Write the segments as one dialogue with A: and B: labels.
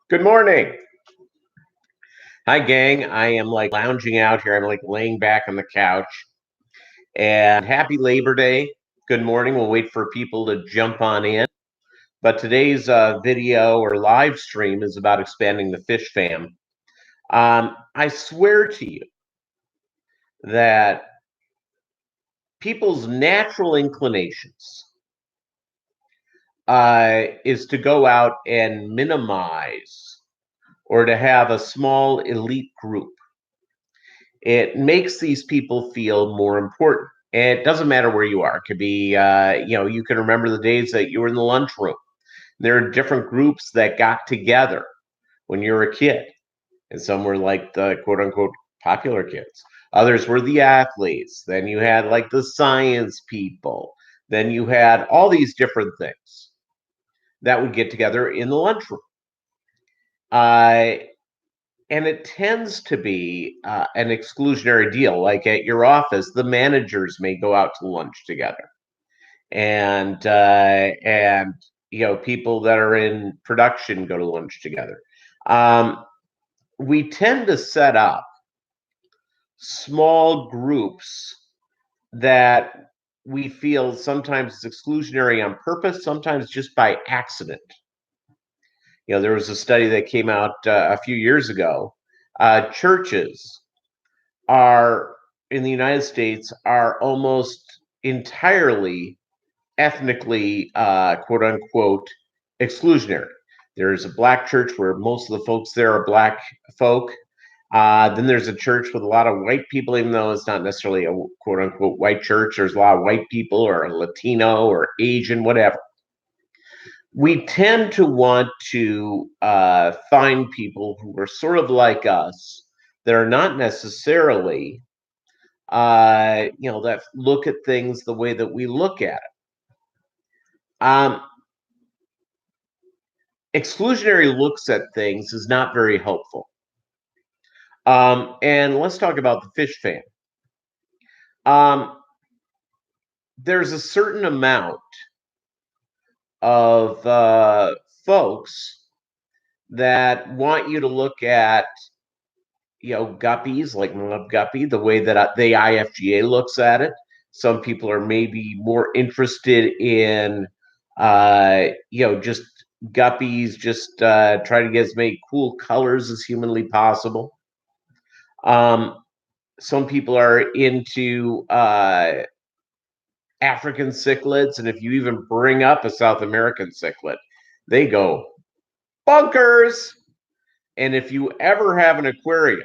A: Good morning. Hi, gang. I am like lounging out here. I'm like laying back on the couch. And happy Labor Day. Good morning. We'll wait for people to jump on in. But today's video or live stream is about expanding the fish fam. I swear to you that people's natural inclinations is to go out and minimize or to have a small elite group. It makes these people feel more important. And it doesn't matter where you are. It could be, you can remember the days that you were in the lunchroom. There are different groups that got together when you were a kid. And some were like the quote unquote popular kids. Others were the athletes. Then you had like the science people. Then you had all these different things that would get together in the lunchroom. Uh, and it tends to be an exclusionary deal. Like at your office, the managers may go out to lunch together, and people that are in production go to lunch together. Um, we tend to set up small groups that we feel sometimes it's exclusionary on purpose, sometimes just by accident. There was a study that came out a few years ago. Churches are in the United States are almost entirely ethnically, quote unquote, exclusionary. There's a black church where most of the folks there are black folk. Then there's a church with a lot of white people, even though it's not necessarily a quote unquote white church. There's a lot of white people or Latino or Asian, whatever. We tend to want to find people who are sort of like us that are not necessarily that look at things the way that we look at it. Exclusionary looks at things is not very helpful. And let's talk about the fish fam. There's a certain amount of folks that want you to look at guppies, like Love Guppy, the way that the IFGA looks at it. Some people are maybe more interested in, just guppies, just try to get as many cool colors as humanly possible. Some people are into African cichlids, and if you even bring up a South American cichlid, they go bunkers. And if you ever have an aquarium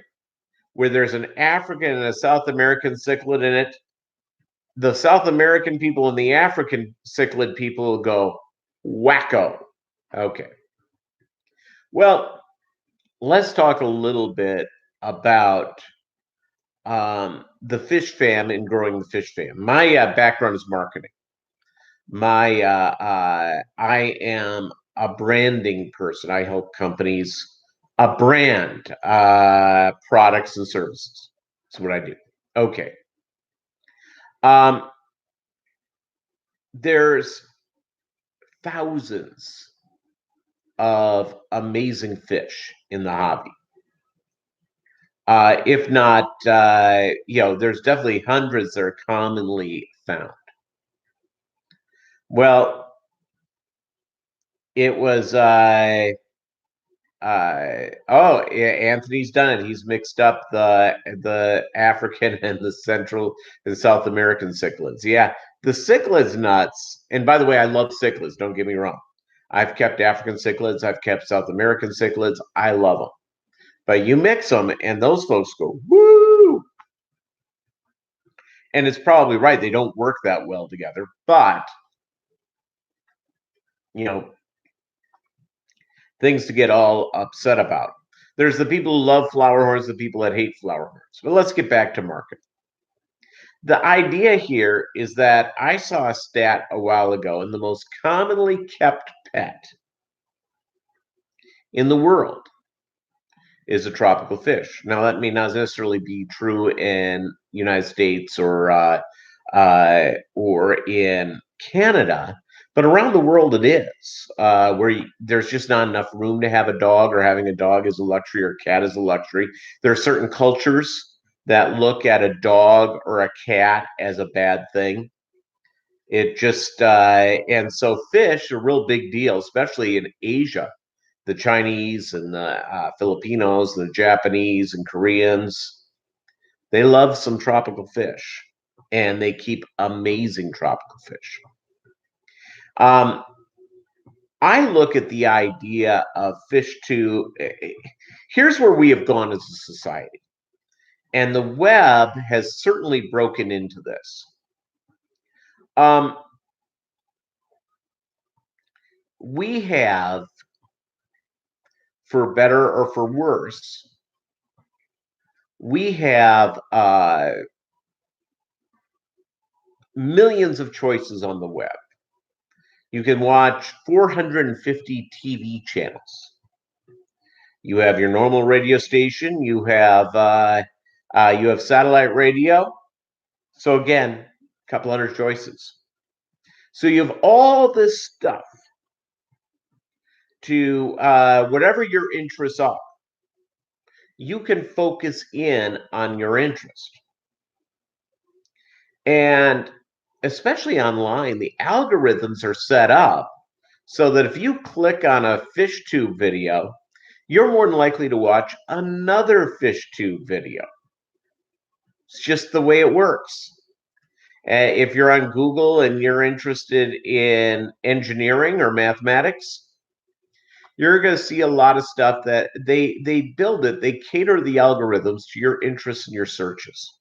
A: where there's an African and a South American cichlid in it, the South American people and the African cichlid people will go wacko. Okay. Well, let's talk a little bit about the fish fam and growing the fish fam. My background is marketing. I am a branding person. I help companies brand products and services. That's what I do. Okay. There's thousands of amazing fish in the hobby. If not, there's definitely hundreds that are commonly found. Well, it was Anthony's done it. He's mixed up the African and the Central and South American cichlids. Yeah, the cichlids nuts. And by the way, I love cichlids. Don't get me wrong. I've kept African cichlids. I've kept South American cichlids. I love them. But you mix them, and those folks go woo. And it's probably right. They don't work that well together. But things to get all upset about. There's the people who love flower horns, the people that hate flower horns. But let's get back to market. The idea here is that I saw a stat a while ago, and the most commonly kept pet in the world is a tropical fish. Now, that may not necessarily be true in United States or in Canada, But around the world, it is where there's just not enough room to have a dog, or having a dog is a luxury, or a cat is a luxury. There are certain cultures that look at a dog or a cat as a bad thing. It just and so fish are a real big deal, especially in Asia. The Chinese and the Filipinos, and the Japanese and Koreans, they love some tropical fish, and they keep amazing tropical fish. Um, I look at the idea of fish to here's where we have gone as a society, and the web has certainly broken into this. We have, for better or for worse, we have millions of choices on the web. You can watch 450 TV channels. You have your normal radio station. You have satellite radio. So again, a couple hundred choices. So you have all this stuff to whatever your interests are. You can focus in on your interest. And especially online, the algorithms are set up so that if you click on a fish tube video, you're more than likely to watch another fish tube video. It's just the way it works. If you're on Google and you're interested in engineering or mathematics, you're going to see a lot of stuff that they build it. They cater the algorithms to your interests and your searches.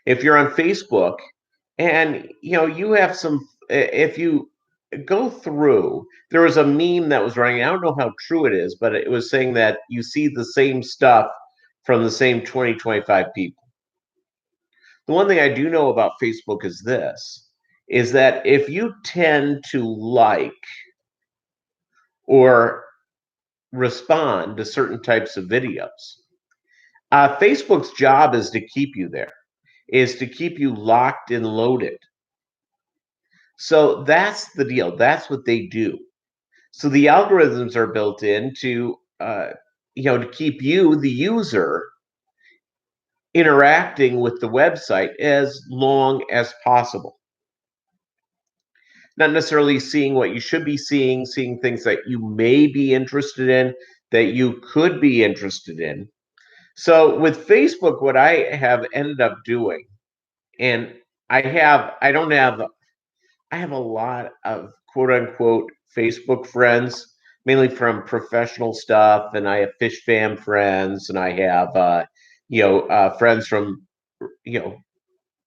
A: If you're on Facebook and you have some, if you go through, there was a meme that was running. I don't know how true it is, but it was saying that you see the same stuff from the same 20, 25 people. The one thing I do know about Facebook is this, is that if you tend to like or respond to certain types of videos, Facebook's job is to keep you there, is to keep you locked and loaded. So that's the deal. That's what they do. So the algorithms are built in to keep you, the user, interacting with the website as long as possible. Not necessarily seeing what you should be seeing things that you may be interested in, that you could be interested in. So with Facebook, what I have ended up doing, and I have a lot of quote unquote Facebook friends, mainly from professional stuff, and I have FishFam friends, and I have friends from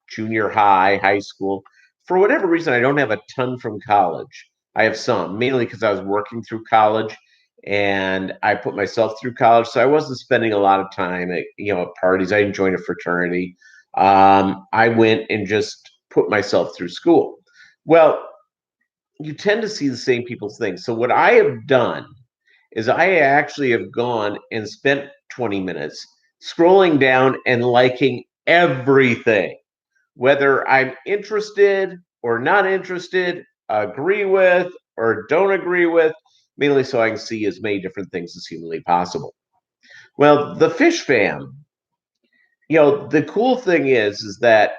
A: junior high, high school. For whatever reason, I don't have a ton from college. I have some, mainly because I was working through college and I put myself through college, so I wasn't spending a lot of time at parties. I didn't join a fraternity. I went and just put myself through school. Well, you tend to see the same people's things. So what I have done is I actually have gone and spent 20 minutes scrolling down and liking everything, whether I'm interested or not interested, agree with or don't agree with, mainly so I can see as many different things as humanly possible. Well, the FishFam, the cool thing is that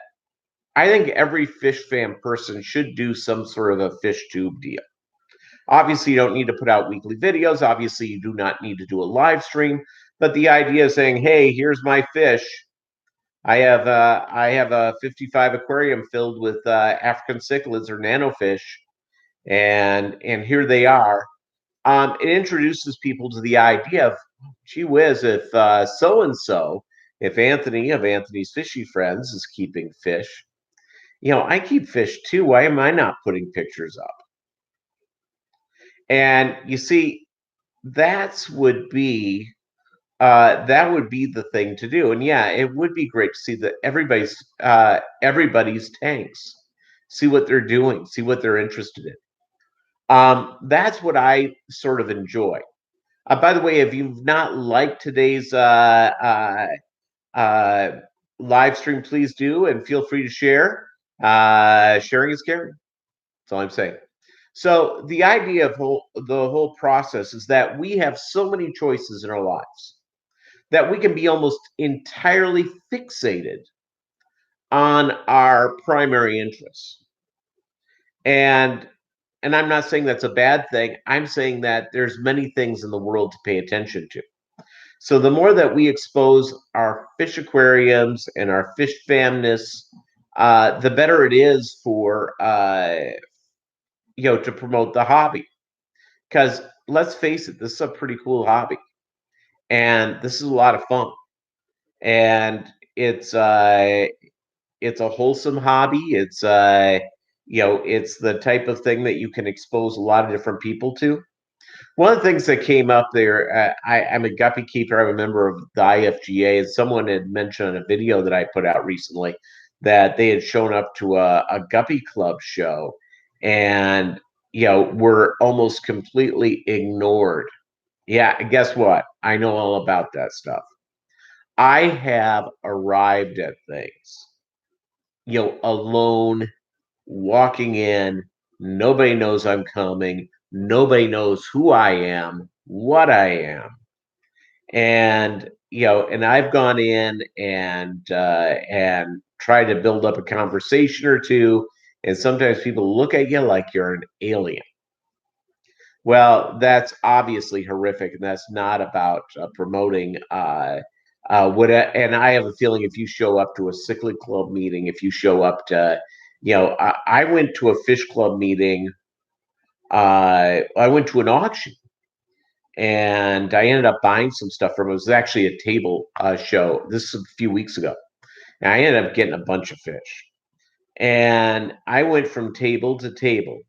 A: I think every FishFam person should do some sort of a fish tube deal. Obviously, you don't need to put out weekly videos. Obviously, you do not need to do a live stream. But the idea is saying, hey, here's my fish. I have a 55 aquarium filled with African cichlids or nanofish, and here they are. It introduces people to the idea of, gee whiz, if so and so, if Anthony of Anthony's Fishy Friends is keeping fish, I keep fish too. Why am I not putting pictures up? And you see, that would be the thing to do. And yeah, it would be great to see that everybody's tanks, see what they're doing, see what they're interested in. That's what I sort of enjoy. By the way, if you've not liked today's live stream, please do, and feel free to share. Sharing is caring. That's all I'm saying. So the idea of the whole process is that we have so many choices in our lives that we can be almost entirely fixated on our primary interests. And I'm not saying that's a bad thing. I'm saying that there's many things in the world to pay attention to. So the more that we expose our fish aquariums and our fish famness, the better it is for to promote the hobby. Because let's face it, this is a pretty cool hobby, and this is a lot of fun, and it's a wholesome hobby. It's the type of thing that you can expose a lot of different people to. One of the things that came up there, I'm a guppy keeper. I'm a member of the IFGA, and someone had mentioned in a video that I put out recently that they had shown up to a guppy club show, and were almost completely ignored. Yeah, guess what? I know all about that stuff. I have arrived at things, alone, walking in. Nobody knows I'm coming. Nobody knows who I am, what I am. And, and I've gone in and tried to build up a conversation or two. And sometimes people look at you like you're an alien. Well, that's obviously horrific, and that's not about promoting and I have a feeling if you show up to a cichlid club meeting, if you show up to, I went to a fish club meeting. I went to an auction, and I ended up buying some stuff from it. It was actually a table show. This is a few weeks ago, and I ended up getting a bunch of fish. And I went from table to table,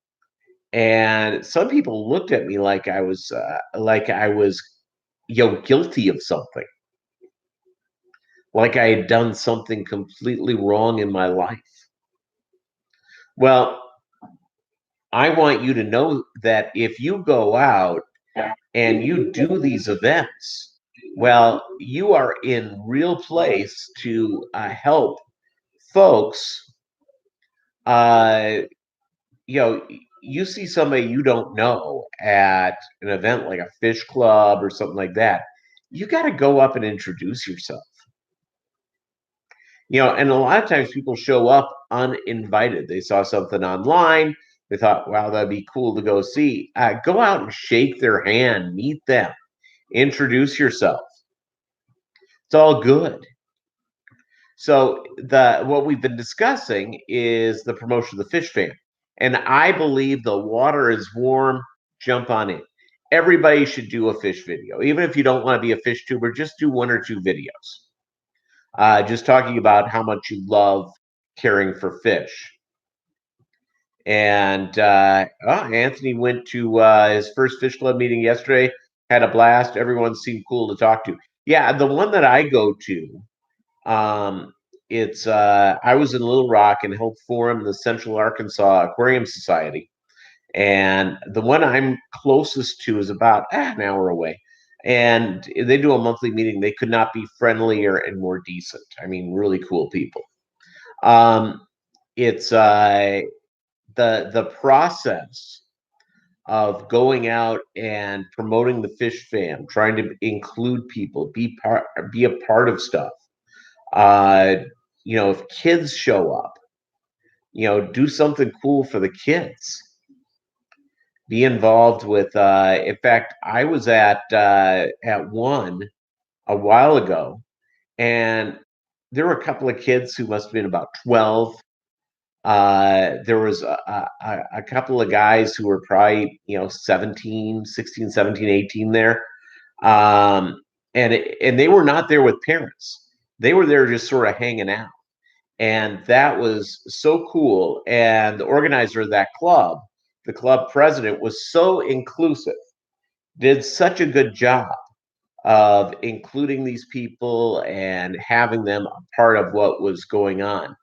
A: and some people looked at me like I was guilty of something, like I had done something completely wrong in my life. Well, I want you to know that if you go out and you do these events, well, you are in real place to help folks. uh, you know, you see somebody you don't know at an event like a fish club or something like that, you got to go up and introduce yourself. And a lot of times people show up uninvited. They saw something online. They thought, wow, that'd be cool to go see. Go out and shake their hand, meet them, introduce yourself. It's all good. So what we've been discussing is the promotion of the FishFam. And I believe the water is warm, jump on in. Everybody should do a fish video. Even if you don't want to be a fish tuber, just do one or two videos. Just talking about how much you love caring for fish. And Anthony went to his first fish club meeting yesterday, had a blast. Everyone seemed cool to talk to. Yeah, the one that I go to, it's I was in Little Rock and helped form the Central Arkansas Aquarium Society. And the one I'm closest to is about an hour away. And they do a monthly meeting. They could not be friendlier and more decent. I mean, really cool people. It's the process of going out and promoting the fish fam, trying to include people, be a part of stuff. Uh, if kids show up, do something cool for the kids. Be involved with. In fact, I was at one a while ago, and there were a couple of kids who must have been about 12. There was a couple of guys who were probably 17, 16, 17, 18 there. And they were not there with parents. They were there just sort of hanging out. And that was so cool. And the organizer of that club, the club president, was so inclusive, did such a good job of including these people and having them a part of what was going on.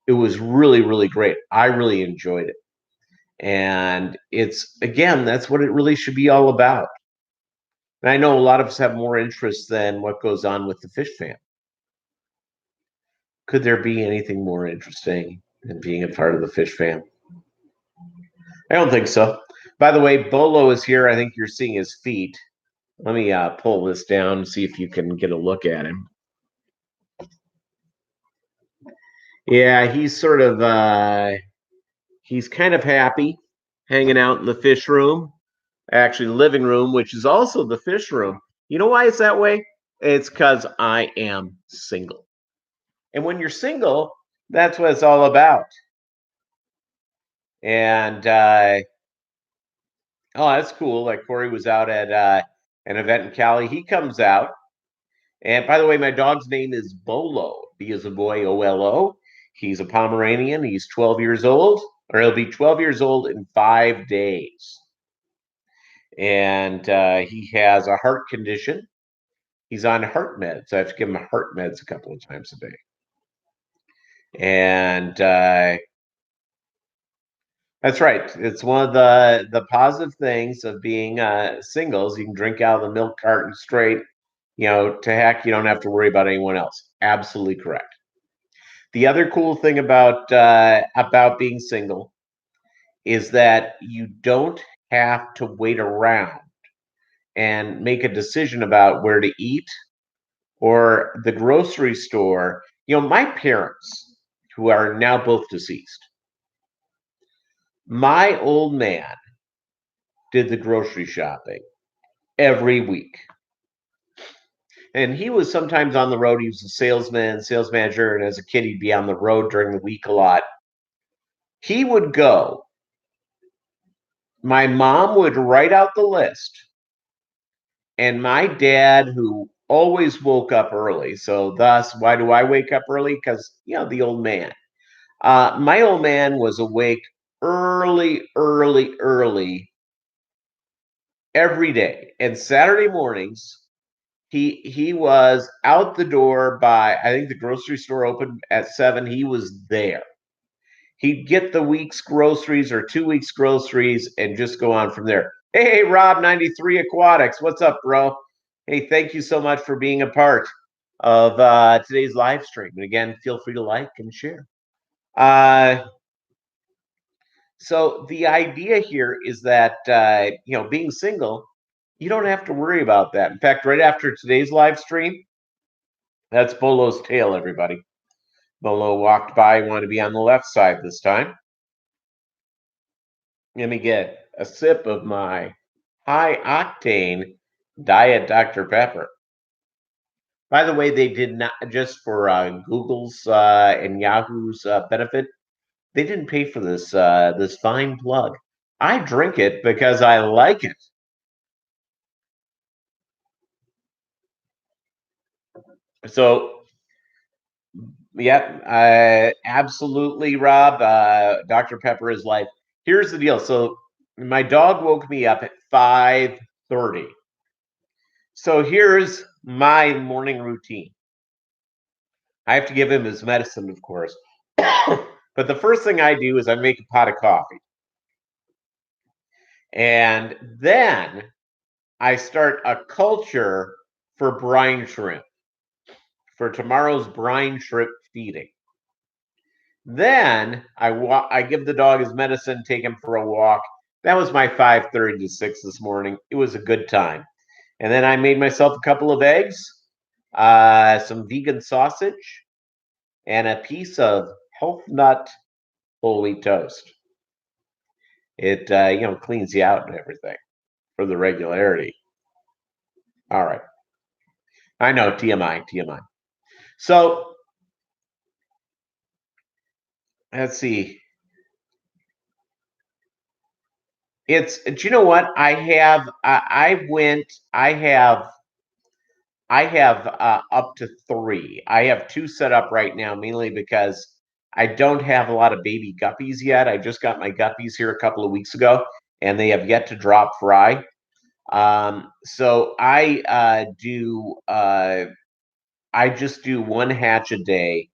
A: It was really, really great. I really enjoyed it. And again, that's what it really should be all about. And I know a lot of us have more interest than what goes on with the fish fam. Could there be anything more interesting than being a part of the fish fam? I don't think so. By the way, Bolo is here. I think you're seeing his feet. Let me pull this down and see if you can get a look at him. Yeah, he's kind of happy hanging out in the fish room, actually living room, which is also the fish room. You know why it's that way? It's because I am single. And when you're single, that's what it's all about. And oh, that's cool. Like Corey was out at an event in Cali. He comes out. And by the way, my dog's name is Bolo. B is a boy, OLO. He's a Pomeranian. He's 12 years old, or he'll be 12 years old in 5 days. And he has a heart condition. He's on heart meds. I have to give him heart meds a couple of times a day. And that's right. It's one of the positive things of being singles. You can drink out of the milk carton straight. To heck, you don't have to worry about anyone else. Absolutely correct. The other cool thing about being single is that you don't have to wait around and make a decision about where to eat or the grocery store. My parents, who are now both deceased, my old man did the grocery shopping every week. And he was sometimes on the road. He was a salesman, sales manager, and as a kid, he'd be on the road during the week a lot. He would go. My mom would write out the list. And my dad, who always woke up early, so thus, why do I wake up early? Because, the old man. My old man was awake early, early, early every day. And Saturday mornings, he was out the door by, I think the grocery store opened at 7. He was there. He'd get the week's groceries or 2 weeks groceries and just go on from there. Hey, Rob 93 Aquatics, what's up, bro? Hey, thank you so much for being a part of today's live stream. And again, feel free to like and share. So the idea here is that being single, you don't have to worry about that. In fact, right after today's live stream, that's Bolo's tail, everybody. Bolo walked by, wanted to be on the left side this time. Let me get a sip of my high octane Diet Dr. Pepper. By the way, they did not, just for Google's and Yahoo's benefit, they didn't pay for this fine plug. I drink it because I like it. So, yeah, absolutely, Rob. Dr. Pepper is life. Here's the deal. So, my dog woke me up at 5:30. So here's my morning routine. I have to give him his medicine, of course. But the first thing I do is I make a pot of coffee. And then I start a culture for brine shrimp, for tomorrow's brine shrimp feeding. Then I give the dog his medicine, take him for a walk. That was my 5:30 to 6 this morning. It was a good time. And then I made myself a couple of eggs, some vegan sausage, and a piece of health nut whole wheat toast. It cleans you out and everything for the regularity. All right. I know, TMI, TMI. So let's see. Do you know what? I have up to 3. I have 2 set up right now, mainly because I don't have a lot of baby guppies yet. I just got my guppies here a couple of weeks ago, and they have yet to drop fry. So I just do 1 hatch a day.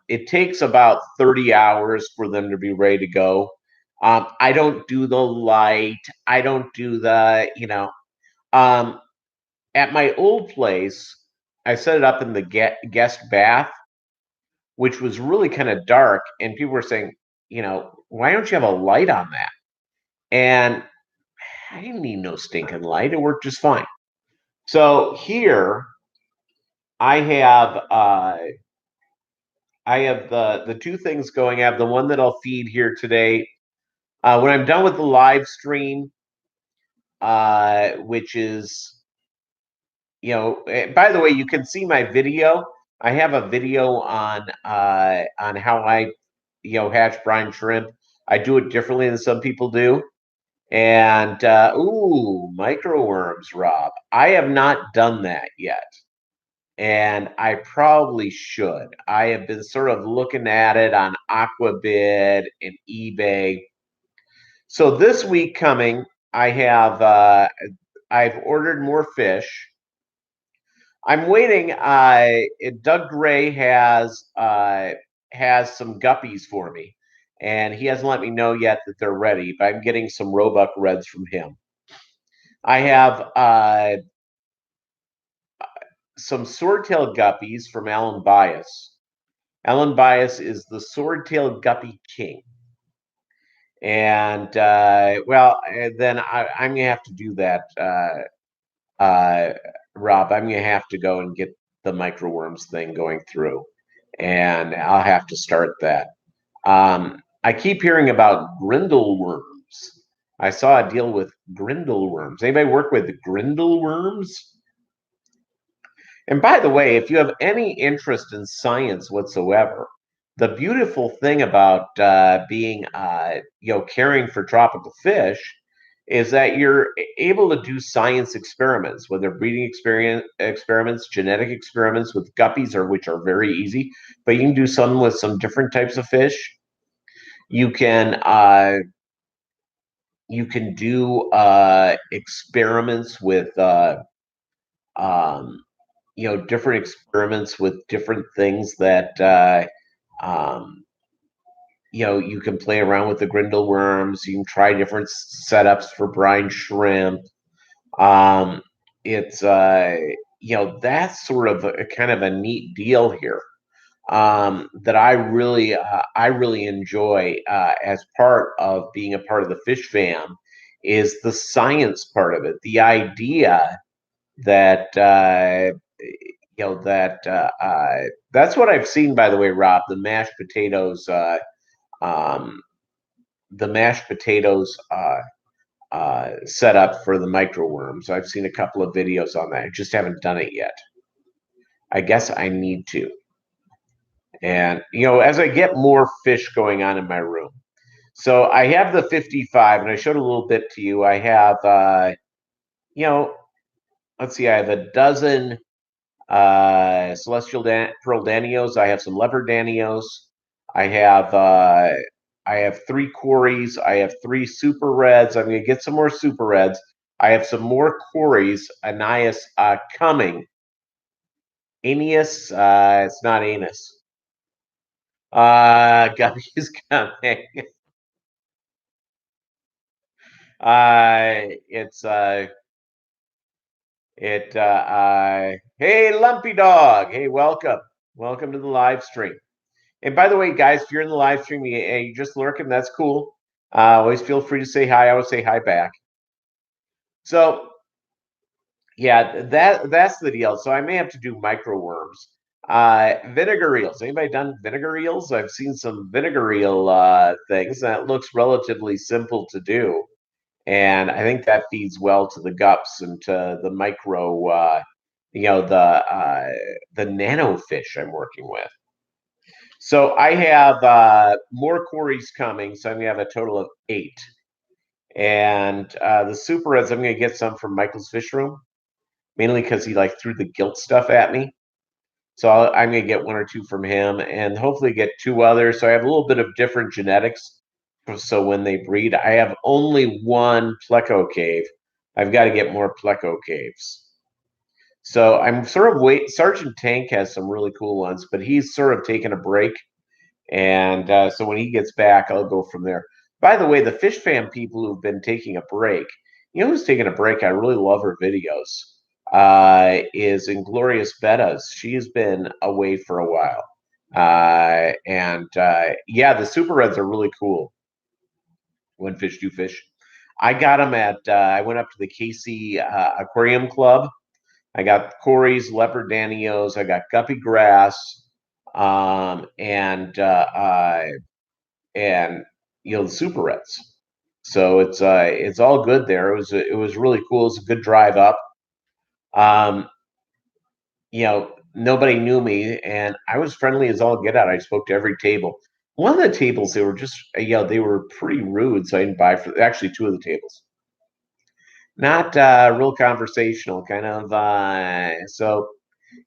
A: It takes about 30 hours for them to be ready to go. I don't do the light. I don't do at my old place, I set it up in the guest bath, which was really kind of dark. And people were saying, why don't you have a light on that? And I didn't need no stinking light. It worked just fine. So here I have the two things going. I have the one that I'll feed here today. When I'm done with the live stream, which is, by the way, you can see my video. I have a video on how I, hatch brine shrimp. I do it differently than some people do. And ooh, microworms, Rob. I have not done that yet. And I probably should. I have been sort of looking at it on Aquabid and eBay. So this week coming, I've ordered more fish. I'm waiting. Doug Gray has some guppies for me, and he hasn't let me know yet that they're ready. But I'm getting some Roebuck Reds from him. I have some swordtail guppies from Alan Bias. Alan Bias is the swordtail guppy king. And then I'm gonna have to do that, Rob. I'm gonna have to go and get the microworms thing going through, and I'll have to start that. I keep hearing about grindleworms. I saw a deal with grindleworms. Anybody work with grindleworms? And by the way, if you have any interest in science whatsoever, the beautiful thing about being, caring for tropical fish is that you're able to do science experiments, whether breeding experiments, genetic experiments with guppies, or which are very easy, but you can do some with some different types of fish. You can do experiments with different experiments with different things that you can play around with the grindle worms. You can try different setups for brine shrimp. It's that's sort of a kind of a neat deal here, that I really enjoy as part of being a part of the FishFam, is the science part of it. The idea that that's what I've seen, by the way, Rob. Um, the mashed potatoes set up for the microworms. I've seen a couple of videos on that. I just haven't done it yet. I guess I need to. And as I get more fish going on in my room, so I have the 55, and I showed a little bit to you. I have let's see, I have a dozen celestial pearl danios. I have some leopard danios. I have I have 3 quarries. I have 3 super reds. I'm going to get some more super reds. I have some more quarries. Anais coming. Aeneas, it's not Anus. Guppy is coming. It's hey, Lumpy Dog. Hey, welcome. Welcome to the live stream. And by the way, guys, if you're in the live stream, you're just lurking, that's cool. Always feel free to say hi. I would say hi back. So, yeah, that's the deal. So I may have to do microworms. Vinegar eels. Anybody done vinegar eels? I've seen some vinegar eel things. That looks relatively simple to do. And I think that feeds well to the gups and to the micro, the nano fish I'm working with. So I have more quarries coming, so I'm gonna have a total of 8. And the super reds, I'm gonna get some from Michael's Fish Room, mainly because he threw the gilt stuff at me. So I'm gonna get 1 or 2 from him, and hopefully get 2 others. So I have a little bit of different genetics. So when they breed, I have only 1 pleco cave. I've got to get more pleco caves. So I'm sort of Sergeant Tank has some really cool ones, but he's sort of taking a break. And so when he gets back, I'll go from there. By the way, the FishFam people who've been taking a break, who's taking a break? I really love her videos. Is Inglorious Bettas. She's been away for a while. Yeah, the super reds are really cool when fish do fish. I got them at. I went up to the Casey Aquarium Club. I got Corey's leopard danios. I got guppy grass, and the super reds. So it's all good there. It was really cool. It's a good drive up. Um, Nobody knew me, and I was friendly as all get out. I spoke to every table. One of the tables, they were just, they were pretty rude, so I didn't buy for actually two of the tables. Not real conversational, kind of. So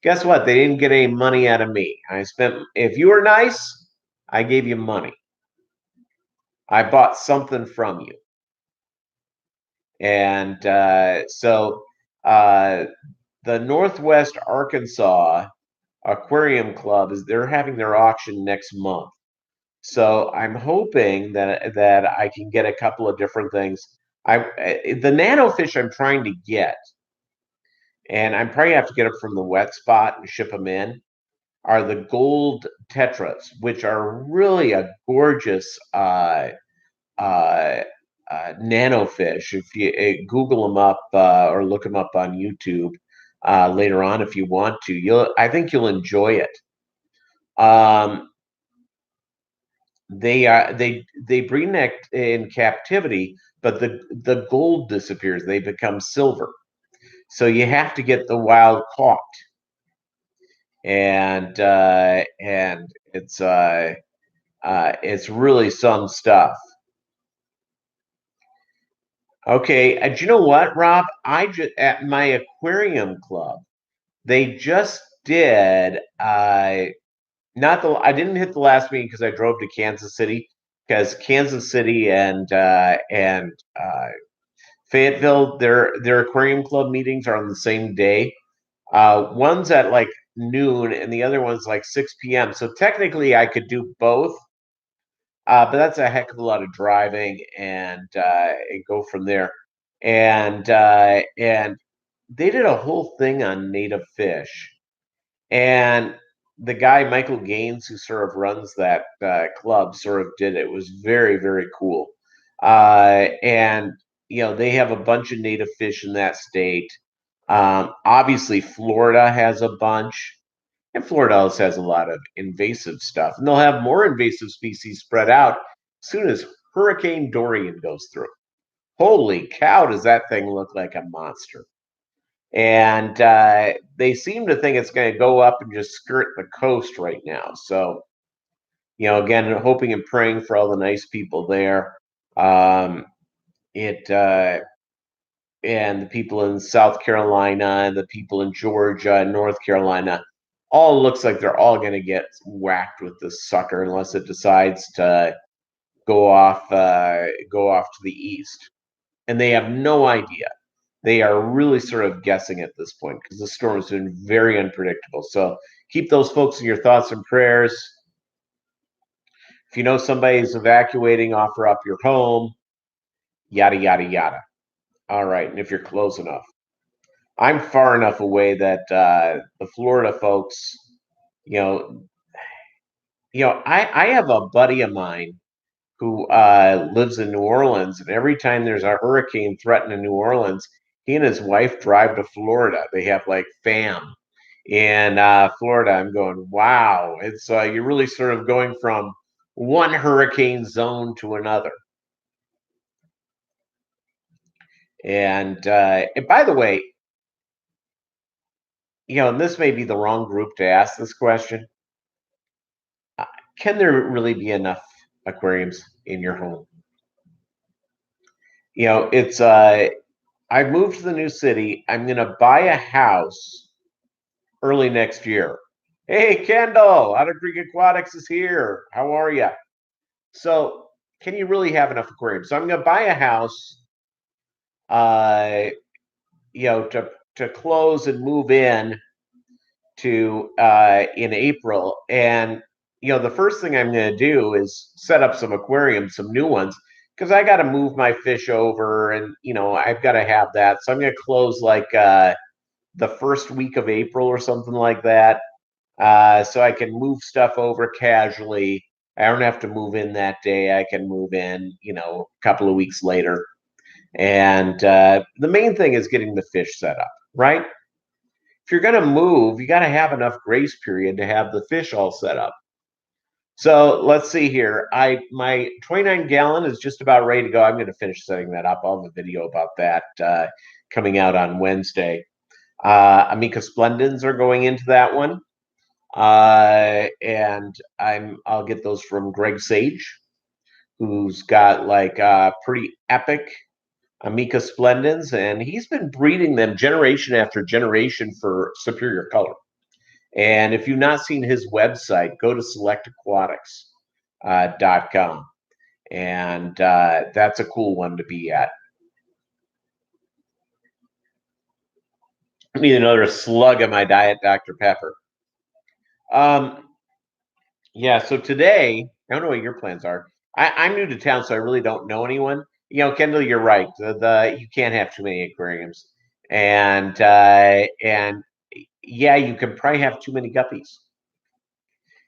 A: guess what? They didn't get any money out of me. If you were nice, I gave you money. I bought something from you. And so the Northwest Arkansas Aquarium Club they're having their auction next month. So I'm hoping that I can get a couple of different things. The nano fish I'm trying to get, and I'm probably have to get them from the wet spot and ship them in, are the gold tetras, which are really a gorgeous uh, nano fish. If you Google them up or look them up on YouTube later on, if you want to, I think you'll enjoy it. Um, they breed in captivity, but the gold disappears. They become silver. So you have to get the wild caught, and it's really some stuff. Okay, do you know what, Rob? I just at my aquarium club, they just did. Not the I didn't hit the last meeting because I drove to Kansas City because Kansas City and Fayetteville, their aquarium club meetings are on the same day. One's at like noon and the other one's like 6 p.m. So technically I could do both, but that's a heck of a lot of driving and go from there. And they did a whole thing on native fish, and the guy Michael Gaines, who sort of runs that club, sort of did it. It was very, very cool. And they have a bunch of native fish in that state. Obviously, Florida has a bunch, and Florida also has a lot of invasive stuff. And they'll have more invasive species spread out as soon as Hurricane Dorian goes through. Holy cow, does that thing look like a monster? And they seem to think it's going to go up and just skirt the coast right now. So, again, hoping and praying for all the nice people there. It and the people in South Carolina and the people in Georgia and North Carolina all looks like they're all going to get whacked with this sucker unless it decides to go off to the east, and they have no idea. They are really sort of guessing at this point because the storm has been very unpredictable. So keep those folks in your thoughts and prayers. If you know somebody's evacuating, offer up your home, yada, yada, yada. All right. And if you're close enough, I'm far enough away that the Florida folks, you know, I have a buddy of mine who lives in New Orleans, and every time there's a hurricane threatening New Orleans, he and his wife drive to Florida. They have like fam in Florida. I'm going, wow! It's you're really sort of going from one hurricane zone to another. And by the way, and this may be the wrong group to ask this question. Can there really be enough aquariums in your home? It's I moved to the new city. I'm going to buy a house early next year. Hey, Kendall, Otter Creek Aquatics is here. How are you? So, can you really have enough aquariums? So, I'm going to buy a house, uh, to close and move in April. And the first thing I'm going to do is set up some aquariums, some new ones, because I got to move my fish over, and I've got to have that. So I'm going to close like the first week of April or something like that, so I can move stuff over casually. I don't have to move in that day. I can move in, a couple of weeks later. And the main thing is getting the fish set up, right? If you're going to move, you got to have enough grace period to have the fish all set up. So let's see here. My 29 gallon is just about ready to go. I'm going to finish setting that up. I'll have a video about that coming out on Wednesday. Amica Splendens are going into that one. And I'll get those from Greg Sage, who's got like pretty epic Amica Splendens, and he's been breeding them generation after generation for superior color. And if you've not seen his website, go to selectaquatics.com. And that's a cool one to be at. I need another slug of my Diet Dr. Pepper. Yeah, so today, I don't know what your plans are. I'm new to town, so I really don't know anyone. Kendall, you're right. You can't have too many aquariums. And yeah, you can probably have too many guppies.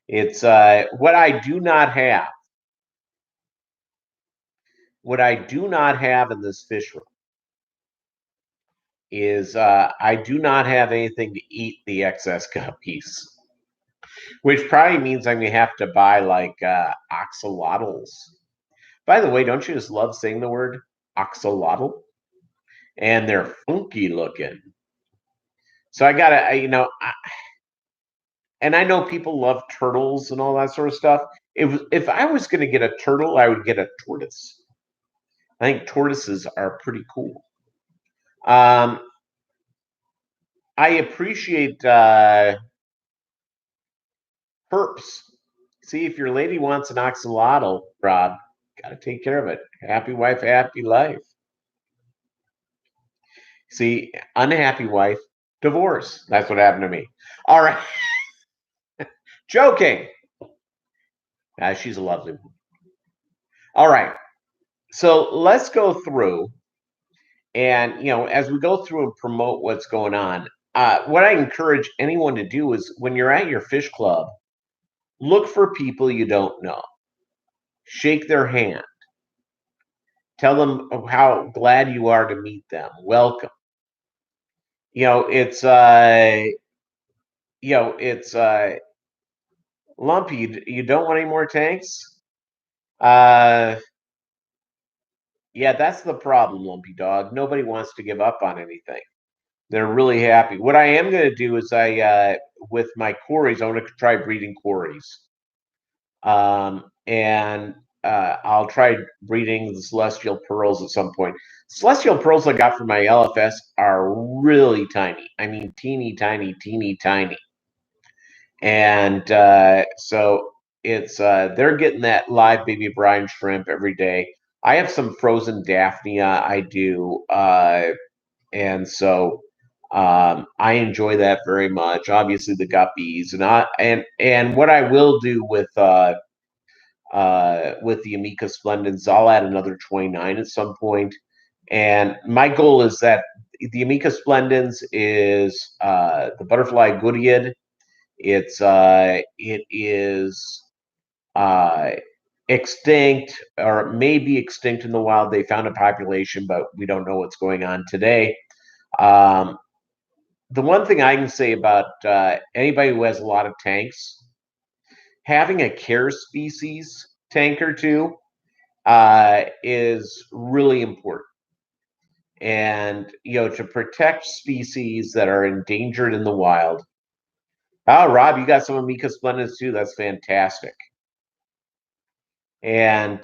A: It's what I do not have. What I do not have in this fish room is I do not have anything to eat the excess guppies, which probably means I'm gonna have to buy like axolotls. By the way, don't you just love saying the word axolotl? And they're funky looking. So I gotta, and I know people love turtles and all that sort of stuff. If I was gonna get a turtle, I would get a tortoise. I think tortoises are pretty cool. I appreciate perps. See, if your lady wants an axolotl, Rob, gotta take care of it. Happy wife, happy life. See, unhappy wife, divorce. That's what happened to me. All right. Joking. She's a lovely woman. All right. So let's go through and, as we go through and promote what's going on, what I encourage anyone to do is when you're at your fish club, look for people you don't know. Shake their hand. Tell them how glad you are to meet them. Welcome. It's Lumpy. You don't want any more tanks? Yeah, that's the problem, Lumpy Dog. Nobody wants to give up on anything. They're really happy. What I am going to do is with my Cories, I want to try breeding Cories. And I'll try breeding the Celestial Pearls at some point. Celestial Pearls I got from my LFS are really tiny. I mean, teeny tiny, teeny tiny. And so it's they're getting that live baby brine shrimp every day. I have some frozen Daphnia I do, and so I enjoy that very much. Obviously, the guppies and what I will do with the Amica Splendens, I'll add another 29 at some point. And my goal is that the Amica Splendens is the butterfly Goodiad. It is extinct or maybe extinct in the wild. They found a population, but we don't know what's going on today. The one thing I can say about anybody who has a lot of tanks, having a care species tank or two is really important. And, to protect species that are endangered in the wild. Oh, Rob, you got some Amica Splendens too. That's fantastic. And,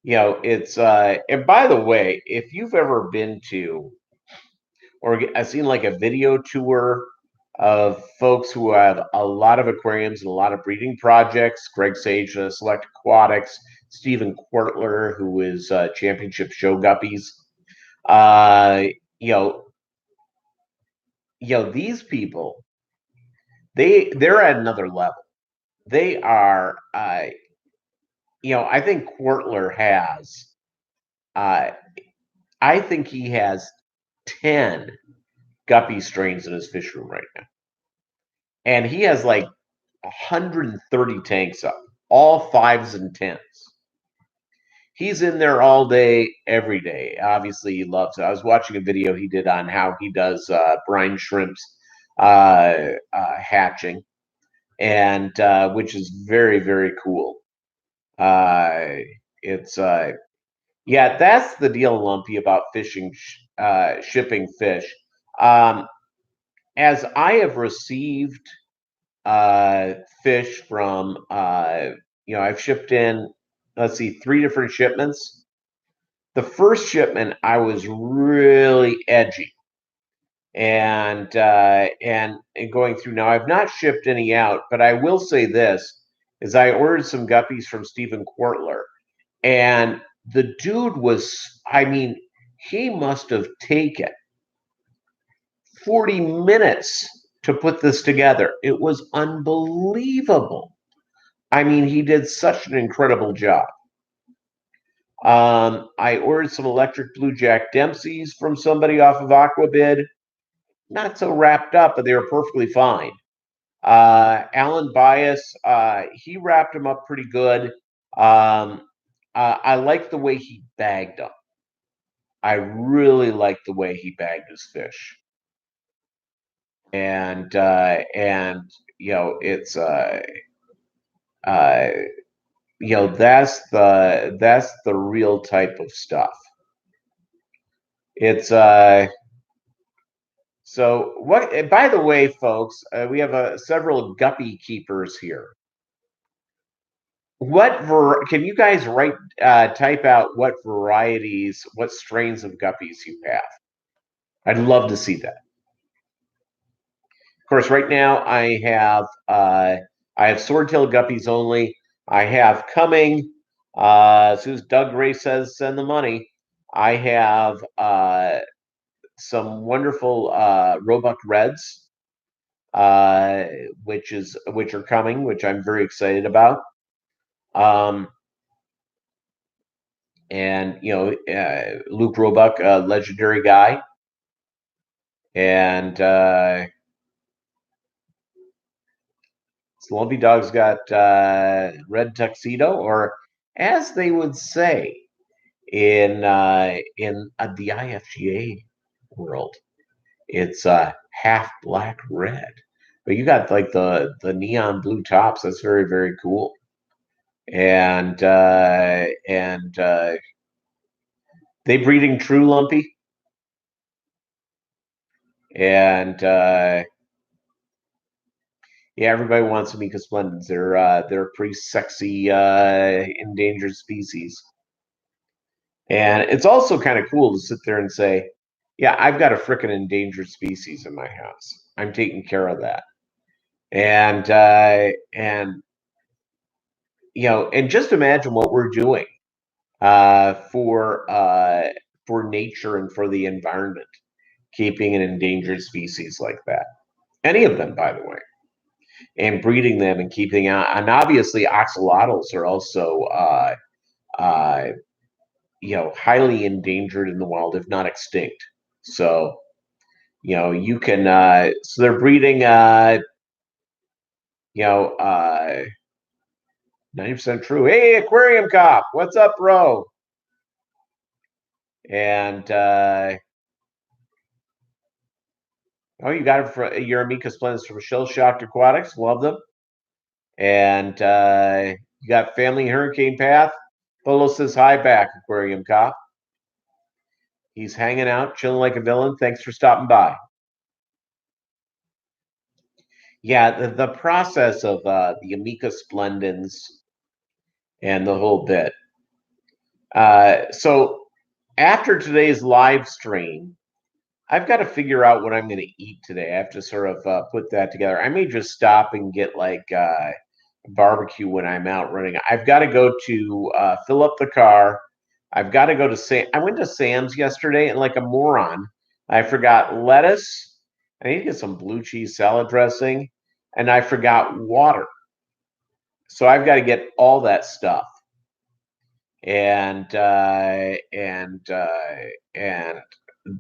A: it's, and by the way, if you've ever been to, or I've seen like a video tour of folks who have a lot of aquariums and a lot of breeding projects, Greg Sage, Select Aquatics, Stephen Quartler, who is championship show guppies. These people, they're at another level. They are, I think Quartler has, I think he has 10 guppy strains in his fish room right now. And he has like 130 tanks up, all 5s and 10s. he's in there all day, every day. Obviously, he loves it. I was watching a video he did on how he does brine shrimps hatching, and which is very, very cool. Uh, it's yeah, that's the deal, Lumpy, about fishing, shipping fish. Um, as I have received fish from, I've shipped in, let's see, 3 different shipments. The first shipment, I was really edgy, and going through now. I've not shipped any out, but I will say this: is I ordered some guppies from Stephen Quartler, and the dude was, I mean, he must have taken 40 minutes to put this together. It was unbelievable. I mean, he did such an incredible job. I ordered some electric blue Jack Dempseys from somebody off of Aquabid. Not so wrapped up, but they were perfectly fine. Alan Bias, he wrapped them up pretty good. I like the way he bagged them. I really like the way he bagged his fish, and it's uh, that's the real type of stuff. It's so what? By the way, folks, we have several guppy keepers here. Can you guys type out what varieties, what strains of guppies you have? I'd love to see that. Of course, right now I have swordtail guppies only. I have coming. As soon as Doug Ray says send the money, I have some wonderful Roebuck Reds, uh, which are coming, which I'm very excited about. Um, and Luke Roebuck, a legendary guy, and Slumpy Dog's got red tuxedo, or as they would say in the IFGA world, it's half black red. But you got like the neon blue tops. That's very, very cool. And they breeding true, Lumpy, and yeah, everybody wants Amica splendens. They're a pretty sexy endangered species. And it's also kind of cool to sit there and say, yeah, I've got a freaking endangered species in my house. I'm taking care of that. And and just imagine what we're doing for nature and for the environment, keeping an endangered species like that. Any of them, by the way, and breeding them and keeping out. And obviously, axolotls are also uh, highly endangered in the wild, if not extinct. So, you can, so they're breeding, 90% true. Hey, aquarium cop, what's up, bro? And, oh, you got it for your Amica Splendens from Shell Shocked Aquatics. Love them. And you got Family Hurricane Path. Polo says hi back, aquarium cop. He's hanging out, chilling like a villain. Thanks for stopping by. Yeah, the process of the Amica Splendens and the whole bit. So after today's live stream, I've got to figure out what I'm going to eat today. I have to sort of put that together. I may just stop and get like barbecue when I'm out running. I've got to go to fill up the car. I've got to go to Sam. I went to Sam's yesterday and like a moron, I forgot lettuce. I need to get some blue cheese salad dressing, and I forgot water. So I've got to get all that stuff, and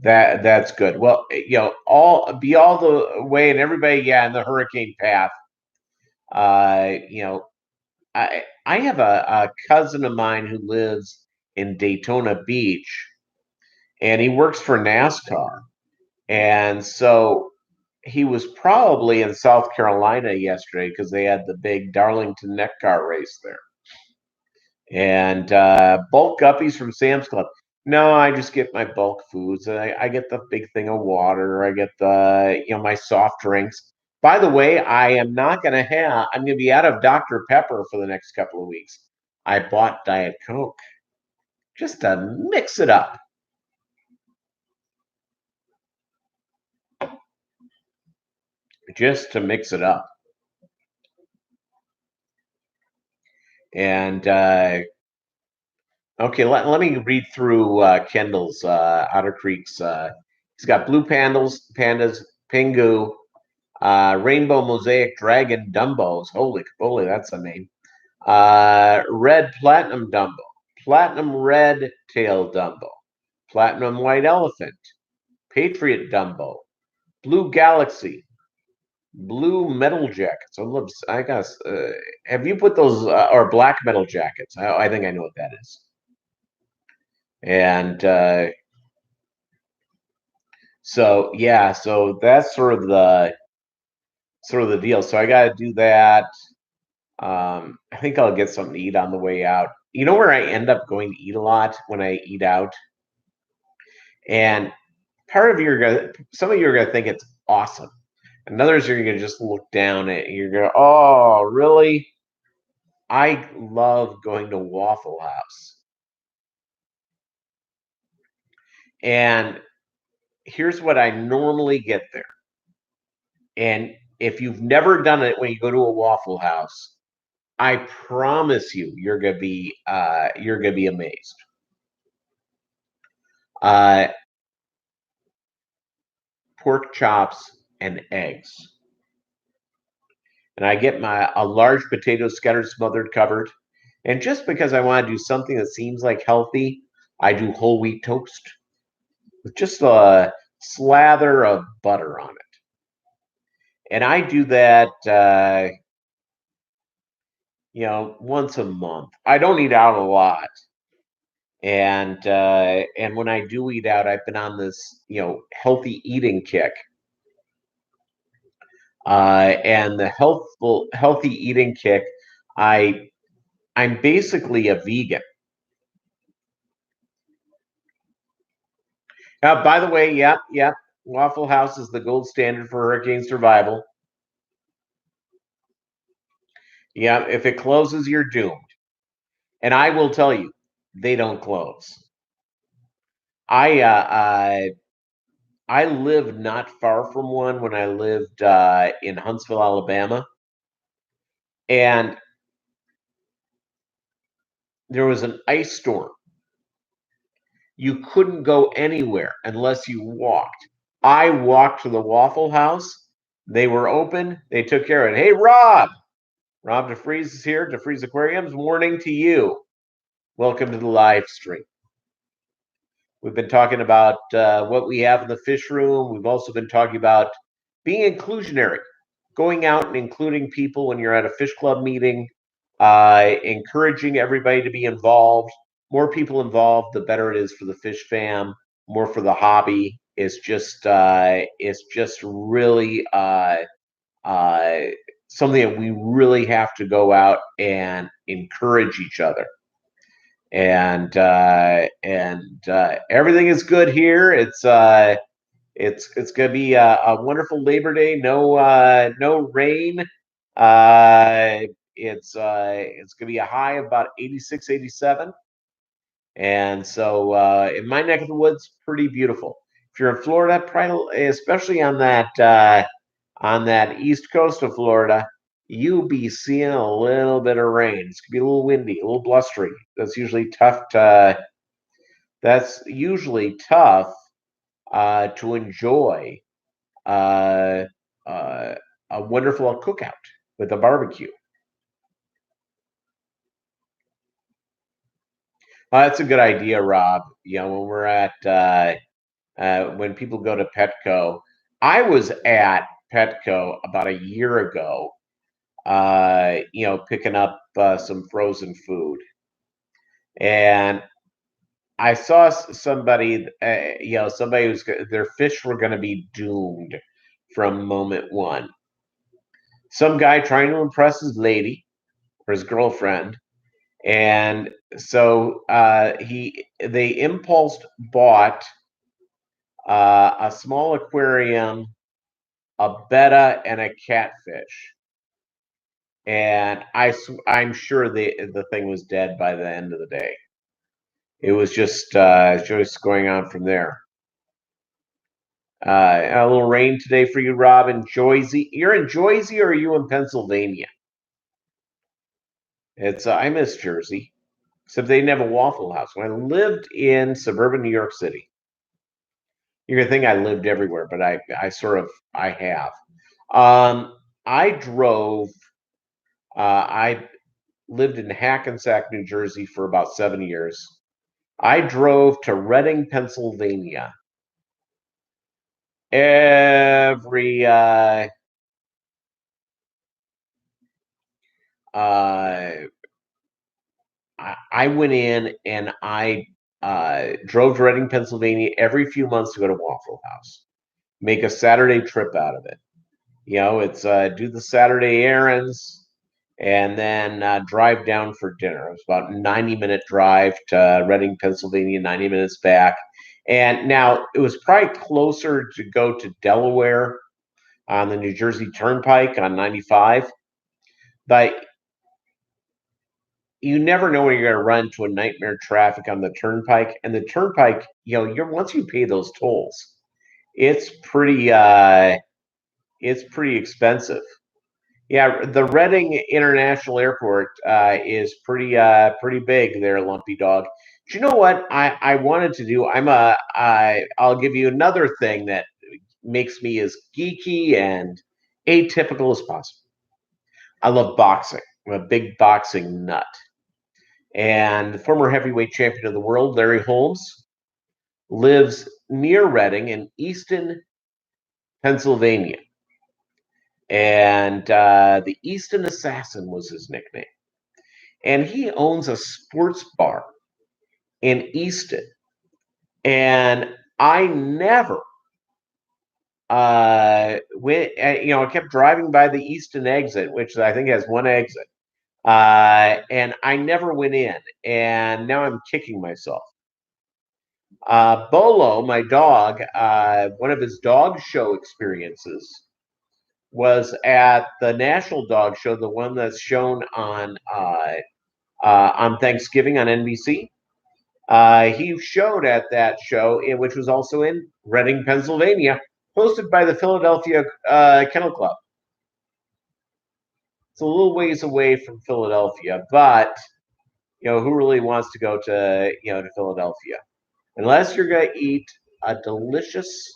A: that's good. Well, all the way, and everybody, yeah, in the hurricane path. Uh, you know, I have a cousin of mine who lives in Daytona Beach, and he works for NASCAR. And so he was probably in South Carolina yesterday because they had the big Darlington Neck Car race there. And bulk guppies from Sam's Club. No, I just get my bulk foods. I get the big thing of water. I get the my soft drinks. By the way, I'm going to be out of Dr. Pepper for the next couple of weeks. I bought Diet Coke just to mix it up. Just to mix it up. And okay, let me read through Kendall's Otter Creek's. He's got blue pandas, Pingu, rainbow mosaic dragon Dumbos. Holy capoly, that's a name. Red platinum Dumbo, platinum red tail Dumbo, platinum white elephant, patriot Dumbo, blue galaxy, blue metal jackets. I guess. Have you put those or black metal jackets? I think I know what that is. And so yeah, so that's sort of the deal. So I got to do that. I think I'll get something to eat on the way out. You know where I end up going to eat a lot when I eat out? And part of you are gonna, some of you are gonna think it's awesome, and others are gonna just look down at it. You're gonna, oh, really? I love going to Waffle House. And here's what I normally get there. And if you've never done it when you go to a Waffle House, I promise you, you're gonna be amazed. Uh, Pork chops and eggs, and I get a large potato scattered, smothered, covered. And just because I want to do something that seems like healthy, I do whole wheat toast with just a slather of butter on it. And I do that, once a month. I don't eat out a lot. And when I do eat out, I've been on this, healthy eating kick. And the healthy eating kick, I'm basically a vegan. By the way, yep. Waffle House is the gold standard for hurricane survival. Yeah, if it closes, you're doomed. And I will tell you, they don't close. I lived not far from one when I lived in Huntsville, Alabama, and there was an ice storm. You couldn't go anywhere unless you walked. I walked to the Waffle House. They were open. They took care of it. Hey, Rob DeFreeze is here. DeFreeze Aquariums. Warning to you. Welcome to the live stream. We've been talking about what we have in the fish room. We've also been talking about being inclusionary, going out and including people when you're at a fish club meeting, encouraging everybody to be involved. More people involved, the better it is for the fish fam, more for the hobby. It's just really something that we really have to go out and encourage each other. And everything is good here. It's going to be a wonderful Labor Day. No rain. It's going to be a high of about 86, 87. And so in my neck of the woods, pretty beautiful. If you're in Florida, probably, especially on that east coast of Florida, you'll be seeing a little bit of rain. It's gonna be a little windy, a little blustery. That's usually tough to enjoy a wonderful cookout with a barbecue. That's a good idea, Rob. When we're at when people go to Petco, I was at Petco about a year ago. Picking up some frozen food, and I saw somebody, somebody who's their fish were going to be doomed from moment one. Some guy trying to impress his lady or his girlfriend, and so they impulse bought a small aquarium, a betta, and a catfish. And I'm sure the thing was dead by the end of the day. It was just going on from there. A little rain today for you, Rob, in Jersey. You're in Jersey, or are you in Pennsylvania? It's I miss Jersey, except they didn't have a Waffle House. When I lived in suburban New York City, you're gonna think I lived everywhere, but I have. I drove. I lived in Hackensack, New Jersey, for about 7 years. I drove to Reading, Pennsylvania, every I went in and I drove to Reading, Pennsylvania every few months to go to Waffle House, make a Saturday trip out of it. It's do the Saturday errands and then drive down for dinner. It was about a 90-minute drive to Reading, Pennsylvania, 90 minutes back. And now it was probably closer to go to Delaware on the New Jersey Turnpike on 95. But you never know when you're going to run into a nightmare traffic on the Turnpike. And the Turnpike, you're once you pay those tolls, it's pretty expensive. Yeah, the Reading International Airport is pretty big there, Lumpy Dog. Do you know what I wanted to do? I'll give you another thing that makes me as geeky and atypical as possible. I love boxing. I'm a big boxing nut. And the former heavyweight champion of the world, Larry Holmes, lives near Reading in Easton, Pennsylvania. And the Easton Assassin was his nickname. And he owns a sports bar in Easton. And I never I kept driving by the Easton exit, which I think has one exit. And I never went in. And now I'm kicking myself. Bolo, my dog, one of his dog show experiences was at the National Dog Show, the one that's shown on Thanksgiving on NBC. He showed at that show, which was also in Reading, Pennsylvania, hosted by the Philadelphia Kennel Club. It's a little ways away from Philadelphia, but who really wants to go to Philadelphia? Unless you're going to eat a delicious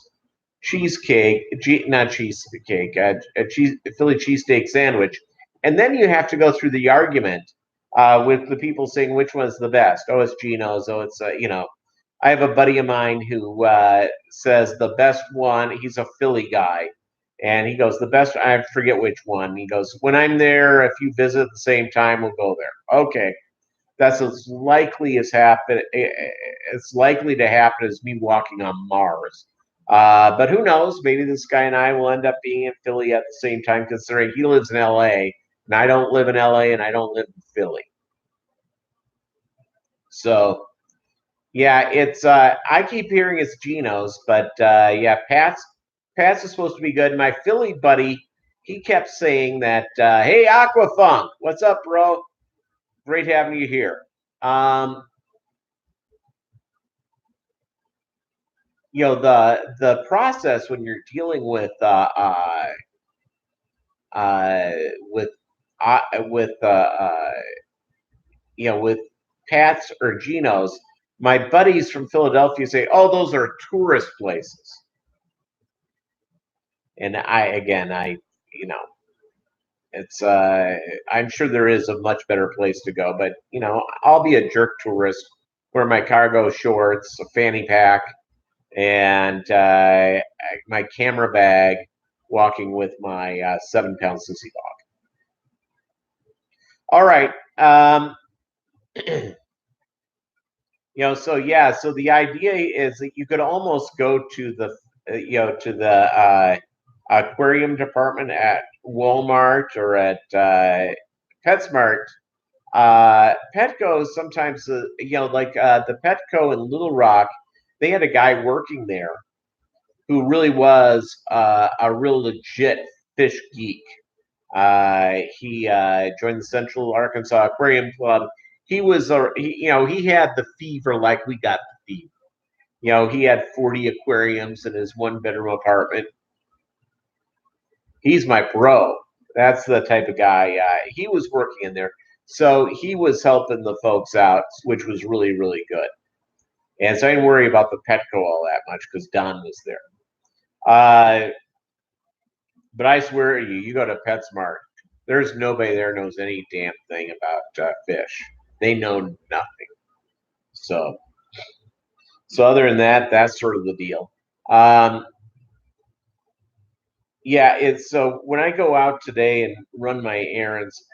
A: cheesecake, not cheesecake, a Philly cheesesteak sandwich, and then you have to go through the argument with the people saying which one's the best. Oh, it's Geno's. Oh, it's I have a buddy of mine who says the best one. He's a Philly guy, and he goes the best. I forget which one. He goes, when I'm there, if you visit at the same time, we'll go there. Okay, that's as likely as happen. It's likely to happen as me walking on Mars. But who knows? Maybe this guy and I will end up being in Philly at the same time, considering he lives in LA and I don't live in LA and I don't live in Philly. So, yeah, it's I keep hearing it's Geno's, but yeah, Pat's is supposed to be good. My Philly buddy, he kept saying that, hey, Aquafunk, what's up, bro? Great having you here. The process when you're dealing with uh, with with with Pats or Geno's, my buddies from Philadelphia say, "Oh, those are tourist places." And I it's I'm sure there is a much better place to go, but I'll be a jerk tourist, wear my cargo shorts, a fanny pack, and my camera bag, walking with my 7-pound sissy dog. All right. So yeah, so the idea is that you could almost go to the to the aquarium department at Walmart or at PetSmart. Petco sometimes, like the Petco in Little Rock, they had a guy working there who really was a real legit fish geek. He joined the Central Arkansas Aquarium Club. He was, he had the fever like we got the fever. He had 40 aquariums in his one-bedroom apartment. He's my bro. That's the type of guy. He was working in there. So he was helping the folks out, which was really, really good. And so I didn't worry about the Petco all that much because Don was there. But I swear to you, you go to PetSmart, there's nobody there knows any damn thing about fish. They know nothing. So other than that, that's sort of the deal. Yeah, it's so when I go out today and run my errands,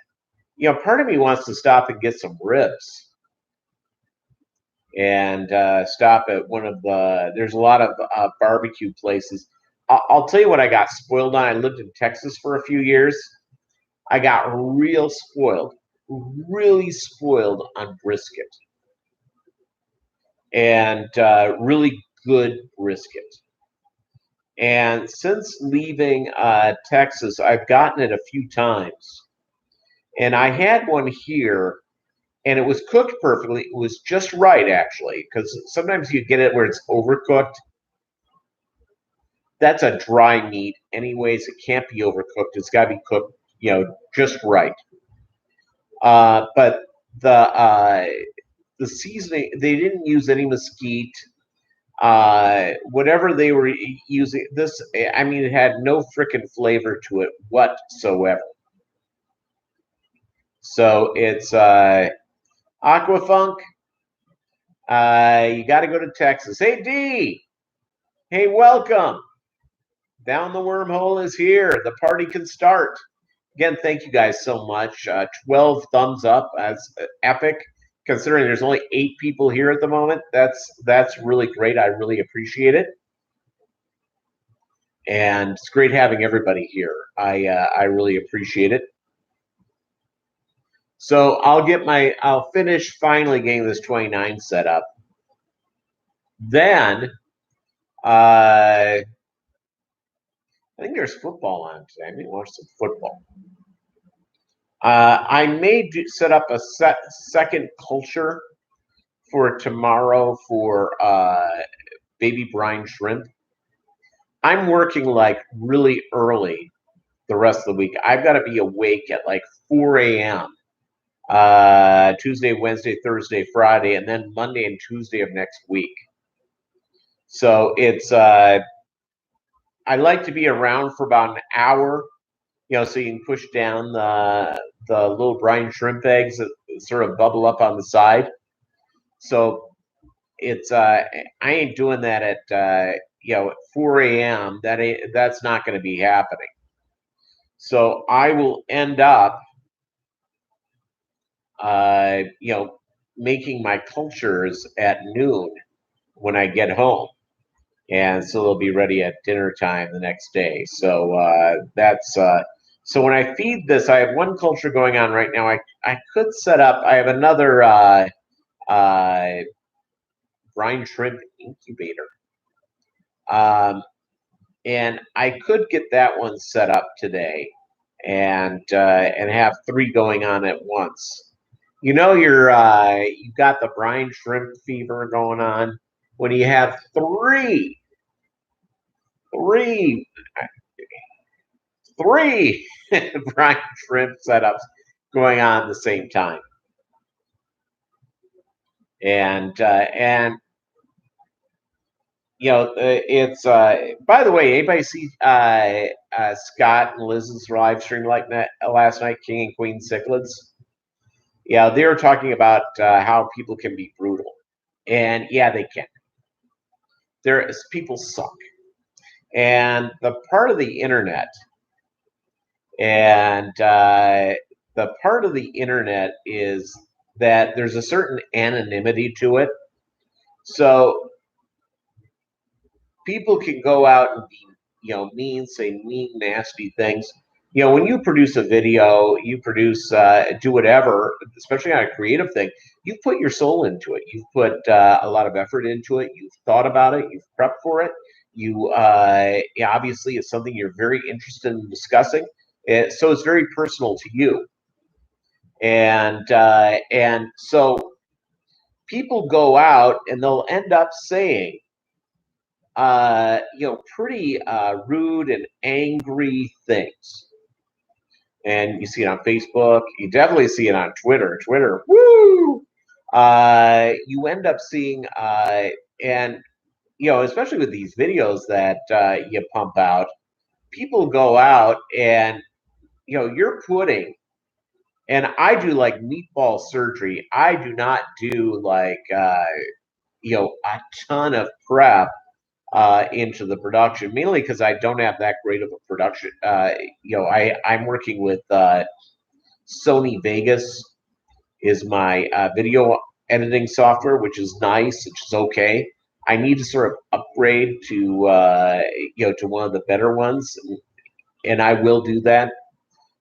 A: part of me wants to stop and get some ribs and stop at one of the. There's a lot of barbecue places. I'll tell you what I got spoiled on. I lived in Texas for a few years. I got real spoiled, really spoiled on brisket and really good brisket. And since leaving Texas, I've gotten it a few times. And I had one here, and it was cooked perfectly. It was just right, actually, because sometimes you get it where it's overcooked. That's a dry meat, anyways. It can't be overcooked. It's got to be cooked, just right. But the seasoning, they didn't use any mesquite. Whatever they were using, it had no frickin' flavor to it whatsoever. So it's Aquafunk. You got to go to Texas. Hey, D. Hey, welcome. Down the Wormhole is here. The party can start. Again, thank you guys so much. 12 thumbs up. That's epic. Considering there's only 8 people here at the moment, that's really great. I really appreciate it. And it's great having everybody here. I really appreciate it. So I'll finish finally getting this 29 set up. Then I think there's football on today. I may watch some football. I may set up a second culture for tomorrow for baby brine shrimp. I'm working like really early the rest of the week. I've got to be awake at like 4 a.m. Tuesday, Wednesday, Thursday, Friday, and then Monday and Tuesday of next week. So it's I like to be around for about an hour, so you can push down the little brine shrimp eggs that sort of bubble up on the side. So it's I ain't doing that at 4 a.m. That's not going to be happening. So I will end up making my cultures at noon when I get home. And so they'll be ready at dinner time the next day. So that's so when I feed this, I have one culture going on right now. I could set up. I have another brine shrimp incubator, and I could get that one set up today, and have 3 going on at once. You've got the brine shrimp fever going on when you have three brine shrimp setups going on at the same time. And it's by the way, anybody see Scott and Liz's live stream like that last night, King and Queen Cichlids? Yeah, they were talking about how people can be brutal, and yeah, they can. People suck, and the part of the internet, is that there's a certain anonymity to it. So people can go out and be, mean, say mean, nasty things. When you produce a video, you produce, do whatever, especially on a creative thing, you put your soul into it. You've put a lot of effort into it. You've thought about it. You've prepped for it. Obviously, it's something you're very interested in discussing. So it's very personal to you. And so people go out and they'll end up saying, pretty rude and angry things. And you see it on Facebook. You definitely see it on Twitter. Twitter, woo! You end up seeing, and especially with these videos that you pump out, people go out and you're putting. And I do like meatball surgery. I do not do like a ton of prep into the production, mainly because I don't have that great of a production. I'm working with Sony Vegas is my video editing software, which is nice, which is okay. I need to sort of upgrade to to one of the better ones, and I will do that.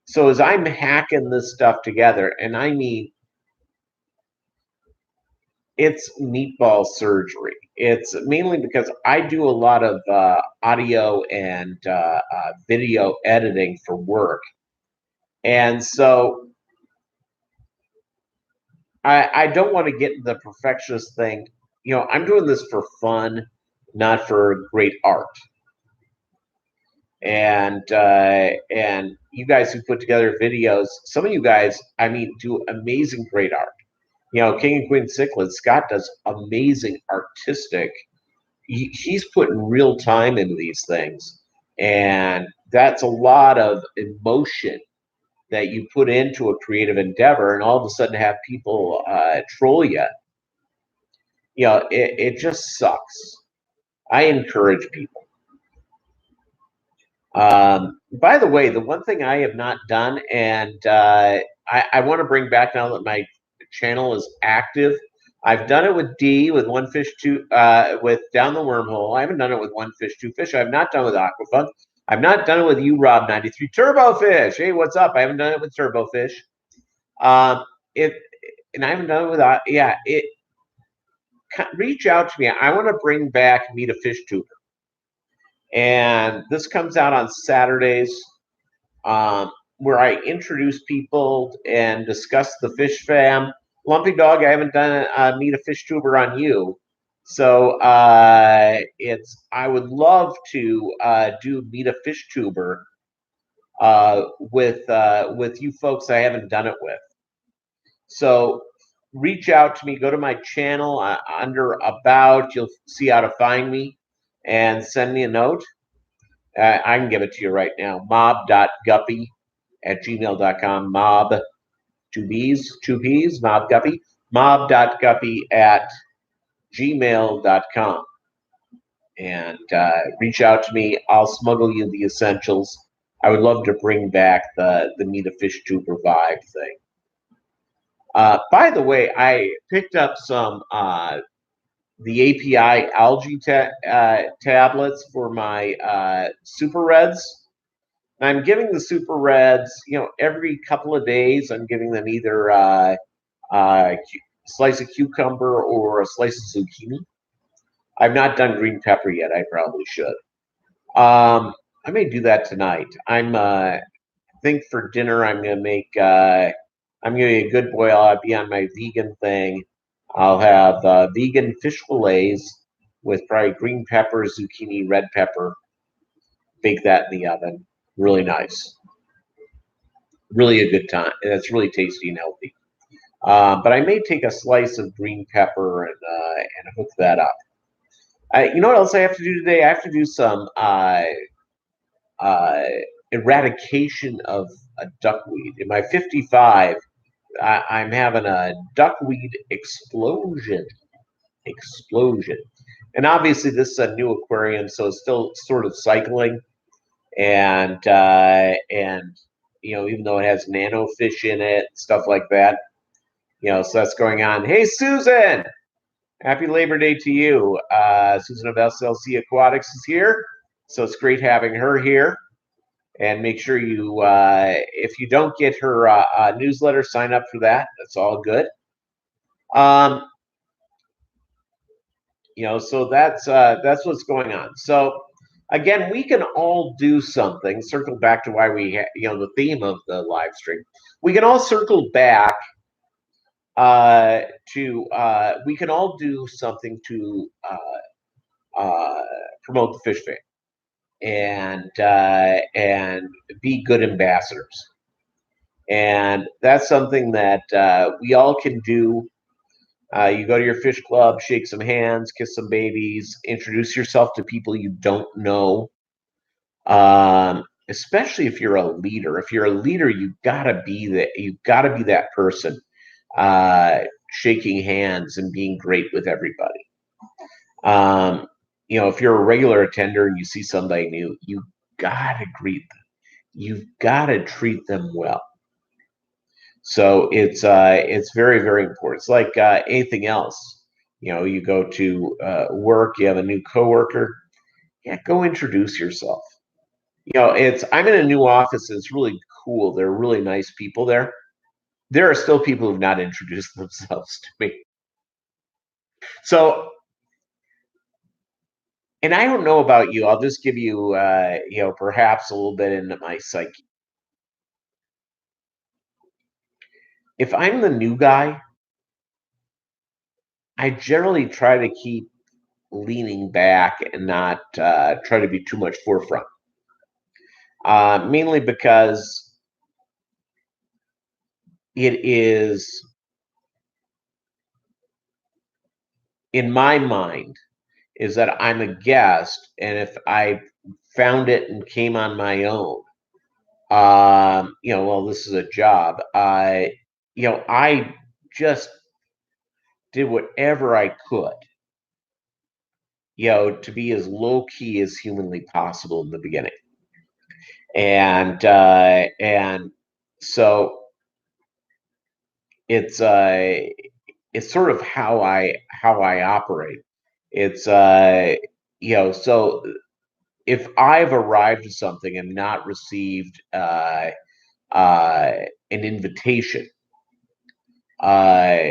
A: So as I'm hacking this stuff together, and I mean, it's meatball surgery. It's mainly because I do a lot of audio and video editing for work. And so I don't want to get into the perfectionist thing. I'm doing this for fun, not for great art. And you guys who put together videos, some of you guys, I mean, do amazing, great art. King and Queen Cichlid, Scott does amazing artistic. He's putting real time into these things. And that's a lot of emotion that you put into a creative endeavor, and all of a sudden have people troll you. It just sucks. I encourage people. By the way, the one thing I have not done, and I want to bring back now that my channel is active. I've done it with D, with One Fish Two, with Down the Wormhole. I haven't done it with One Fish Two Fish. I've not done it with Aquafunk. I've not done it with you, Rob 93 Turbofish. Hey, what's up? I haven't done it with Turbofish. It and I haven't done it with it. Reach out to me. I want to bring back Meet a Fish Tuber. And this comes out on Saturdays, where I introduce people and discuss the FishFam. Lumpy Dog, I haven't done Meet a Fish Tuber on you. So I would love to do Meet a Fish Tuber with you folks I haven't done it with. So reach out to me. Go to my channel under About. You'll see how to find me, and send me a note. I can give it to you right now. mob.guppy@gmail.com. Mob, two P's, mob guppy. mob.guppy@gmail.com. And reach out to me. I'll smuggle you the essentials. I would love to bring back the Meet a Fish Tuber vibe thing. By the way, I picked up some the API algae tablets for my Super Reds. And I'm giving the Super Reds, every couple of days, I'm giving them either a slice of cucumber or a slice of zucchini. I've not done green pepper yet. I probably should. I may do that tonight. I think for dinner I'm going to make. I'm going to be a good boy. I'll be on my vegan thing. I'll have vegan fish fillets with probably green pepper, zucchini, red pepper. Bake that in the oven. Really nice. Really a good time. And it's really tasty and healthy. But I may take a slice of green pepper and hook that up. You know what else I have to do today? I have to do some eradication of a duckweed. In my 55, I'm having a duckweed explosion. And obviously this is a new aquarium, so it's still sort of cycling. And even though it has nano fish in it, stuff like that, so that's going on. Hey, Susan, Happy Labor Day to you. Susan of SLC Aquatics is here, so it's great having her here. And make sure you, if you don't get her newsletter, sign up for that. That's all good. Um, so that's what's going on. So again, we can all do something. Circle back to why the theme of the live stream. We can all circle back to we can all do something to promote the fish fam and be good ambassadors. And that's something that we all can do. You go to your fish club, shake some hands, kiss some babies, introduce yourself to people you don't know. Especially if you're a leader. If you're a leader, you gotta be that. You gotta be that person, shaking hands and being great with everybody. If you're a regular attender and you see somebody new, you gotta greet them. You've gotta treat them well. So it's very, very important. It's like anything else. You go to work, you have a new coworker. Yeah, go introduce yourself. I'm in a new office. It's really cool. There are really nice people there. There are still people who've not introduced themselves to me. So, and I don't know about you. I'll just give you, perhaps a little bit into my psyche. If I'm the new guy, I generally try to keep leaning back and not try to be too much forefront. Mainly because it is, in my mind, is that I'm a guest, and if I found it and came on my own, well, this is a job. I just did whatever I could, to be as low key as humanly possible in the beginning, and so it's it's sort of how I operate. It's so if I've arrived at something and not received an invitation, uh,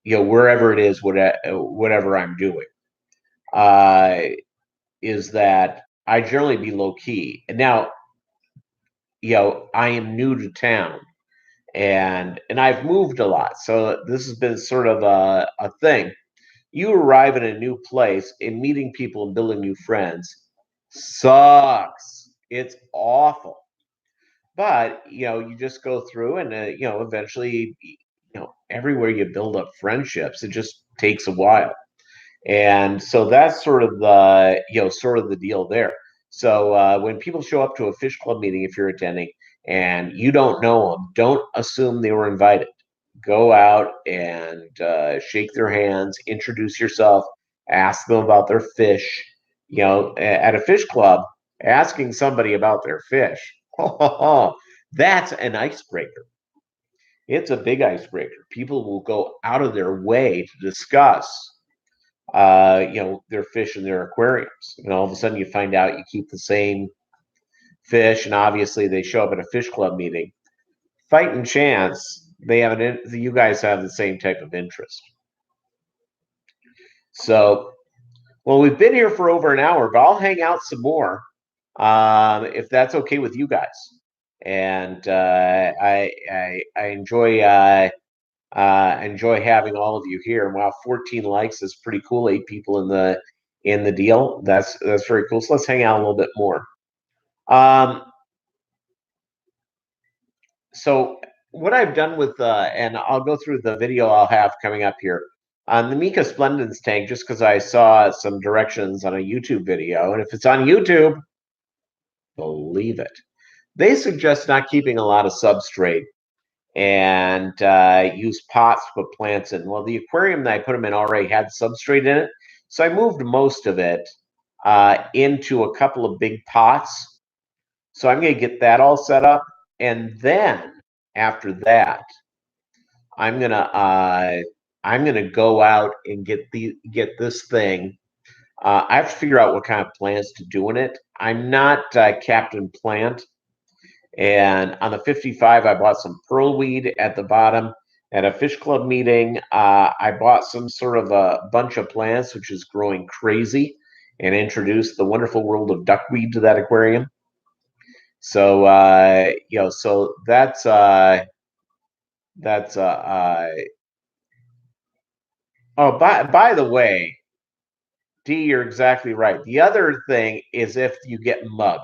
A: wherever it is, whatever I'm doing, uh, is that I generally be low key. And now, I am new to town, and I've moved a lot, so this has been sort of a thing. You arrive in a new place and meeting people and building new friends sucks. It's awful. But, you just go through and, eventually, everywhere you build up friendships, it just takes a while. And so that's sort of the deal there. So when people show up to a fish club meeting, if you're attending and you don't know them, don't assume they were invited. Go out and shake their hands, introduce yourself, ask them about their fish. At a fish club, asking somebody about their fish, that's an icebreaker. It's a big icebreaker. People will go out of their way to discuss their fish in their aquariums. And all of a sudden you find out you keep the same fish, and obviously they show up at a fish club meeting. Fighting chance you guys have the same type of interest. So, well, we've been here for over an hour, but I'll hang out some more if that's okay with you guys. And I enjoy having all of you here. And wow, 14 likes is pretty cool. 8 people in the deal. That's very cool. So let's hang out a little bit more. So what I've done with and I'll go through the video I'll have coming up here on the Mica Splendens tank, just because I saw some directions on a YouTube video, and if it's on YouTube, believe it. They suggest not keeping a lot of substrate and use pots to put plants in. Well, the aquarium that I put them in already had substrate in it, so I moved most of it into a couple of big pots. So I'm going to get that all set up, and then after that, I'm going to I'm going to go out and get this thing. I have to figure out what kind of plants to do in it. I'm not Captain Plant. And on the 55, I bought some pearlweed at the bottom. At a fish club meeting, I bought some sort of a bunch of plants, which is growing crazy, and introduced the wonderful world of duckweed to that aquarium. So so that's oh, by the way, D, you're exactly right. The other thing is if you get mugged.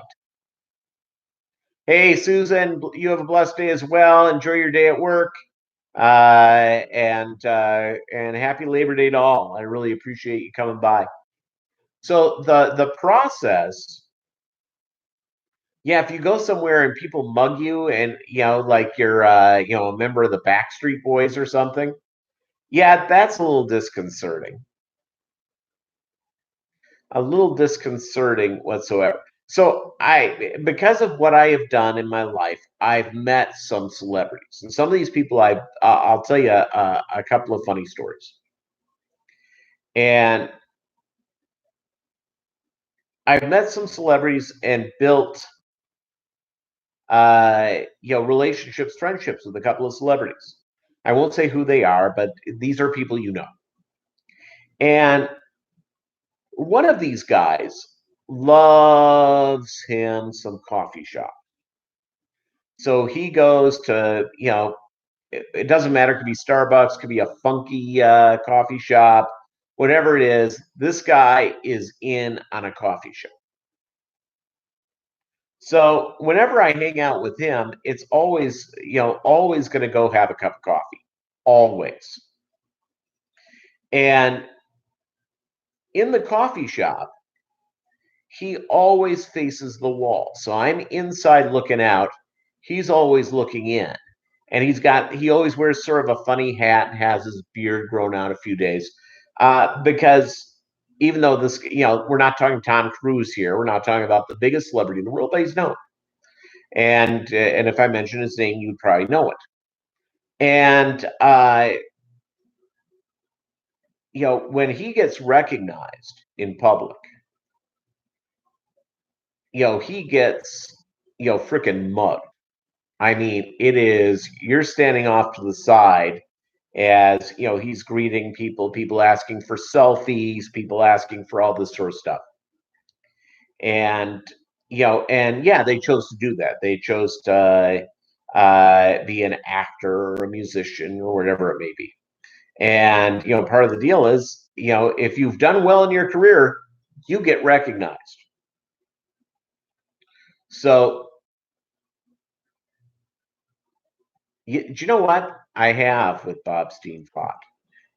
A: Hey, Susan, you have a blessed day as well. Enjoy your day at work. And happy Labor Day to all. I really appreciate you coming by. So the process, yeah, if you go somewhere and people mug you and like you're a member of the Backstreet Boys or something, yeah, that's a little disconcerting. A little disconcerting whatsoever. So because of what I have done in my life, I've met some celebrities, and some of these people, I'll tell you a couple of funny stories. And I've met some celebrities and built, relationships, friendships with a couple of celebrities. I won't say who they are, but these are people you know. And one of these guys loves him some coffee shop. So he goes to, it doesn't matter. It could be Starbucks, could be a funky coffee shop, whatever it is. This guy is in on a coffee shop. So whenever I hang out with him, it's always going to go have a cup of coffee, always. And in the coffee shop, he always faces the wall. So I'm inside looking out. He's always looking in. And he always wears sort of a funny hat and has his beard grown out a few days. Because even though we're not talking Tom Cruise here, we're not talking about the biggest celebrity in the world, but he's known. And if I mention his name, you'd probably know it. And when he gets recognized in public, he gets freaking mugged. I mean, you're standing off to the side as he's greeting people, people asking for selfies, people asking for all this sort of stuff. And and yeah, they chose to do that. They chose to be an actor or a musician or whatever it may be. And part of the deal is, if you've done well in your career, you get recognized. So do you know what I have with Bob Steenpot?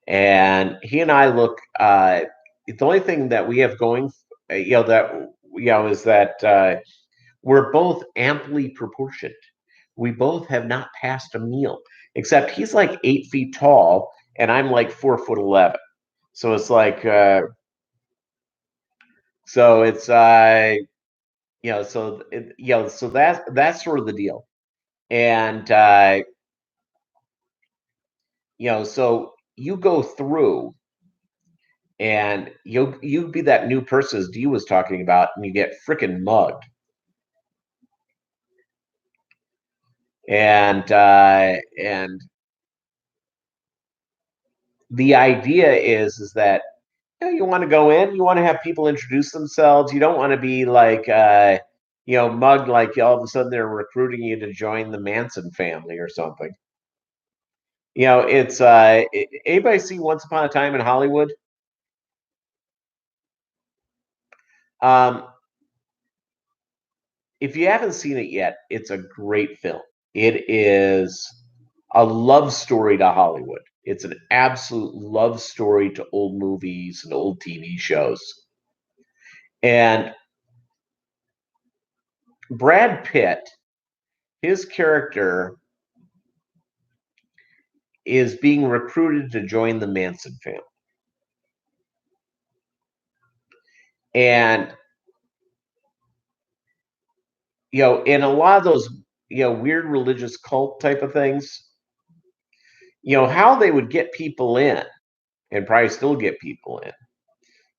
A: And he and I look. The only thing that we have going, is that we're both amply proportioned. We both have not passed a meal, except he's like 8 feet tall, and I'm like 4'11". So it's like, so it's so that's sort of the deal. And so you go through and you be that new person as Dee was talking about, and you get freaking mugged. And the idea is that you want to go in, you want to have people introduce themselves. You don't want to be like mugged, like all of a sudden they're recruiting you to join the Manson family or something. It's anybody see Once Upon a Time in Hollywood? Um, if you haven't seen it yet, it's a great film. It is a love story to Hollywood. It's an absolute love story to old movies and old TV shows. And Brad Pitt, his character is being recruited to join the Manson family. And in a lot of those weird religious cult type of things, how they would get people in, and probably still get people in,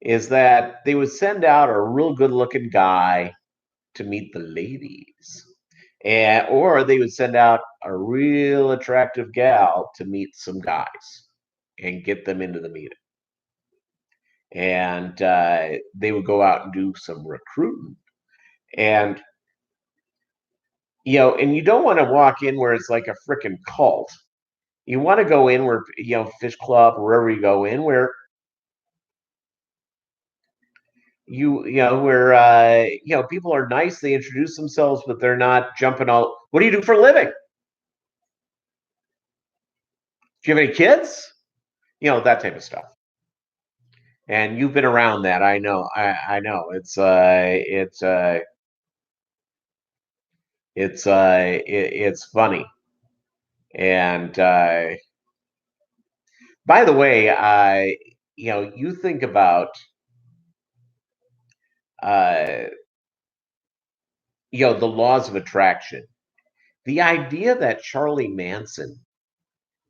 A: is that they would send out a real good looking guy to meet the ladies. Or they would send out a real attractive gal to meet some guys and get them into the meeting. And they would go out and do some recruiting. And and you don't want to walk in where it's like a freaking cult. You want to go in where, fish club, or wherever you go in, where people are nice, they introduce themselves, but they're not jumping out. What do you do for a living? Do you have any kids? That type of stuff. And you've been around that. I know. I know. It's funny. And by the way, you think about uh, the laws of attraction. The idea that Charlie Manson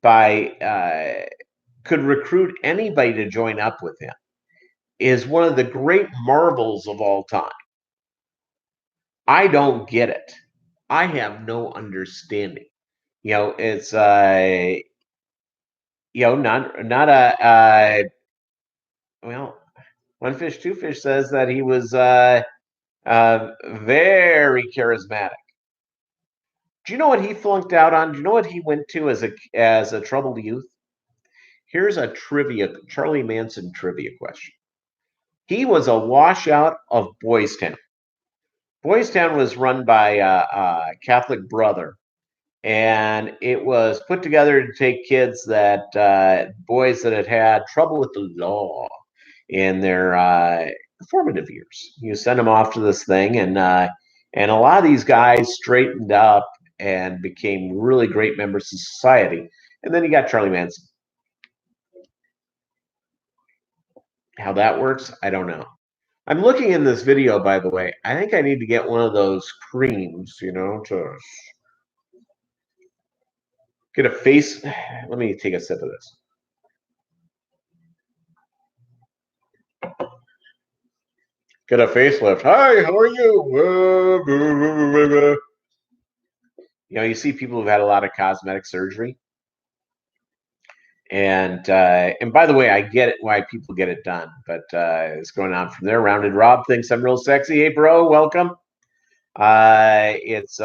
A: by could recruit anybody to join up with him is one of the great marvels of all time. I don't get it. I have no understanding. It's not a well, one fish, two fish says that he was very charismatic. Do you know what he flunked out on? Do you know what he went to as a troubled youth? Here's a Charlie Manson trivia question. He was a washout of Boys Town. Boys Town was run by a Catholic brother, and it was put together to take kids boys that had trouble with the law in their formative years. You send them off to this thing, and a lot of these guys straightened up and became really great members of society. And then you got Charlie Manson. How that works, I don't know. I'm looking in this video, by the way. I think I need to get one of those creams, to get a face. Let me take a sip of this. Get a facelift. Hi, how are you? You see people who've had a lot of cosmetic surgery. And by the way, I get it why people get it done, but it's going on from there. Rounded Rob thinks I'm real sexy. Hey, bro, welcome. It's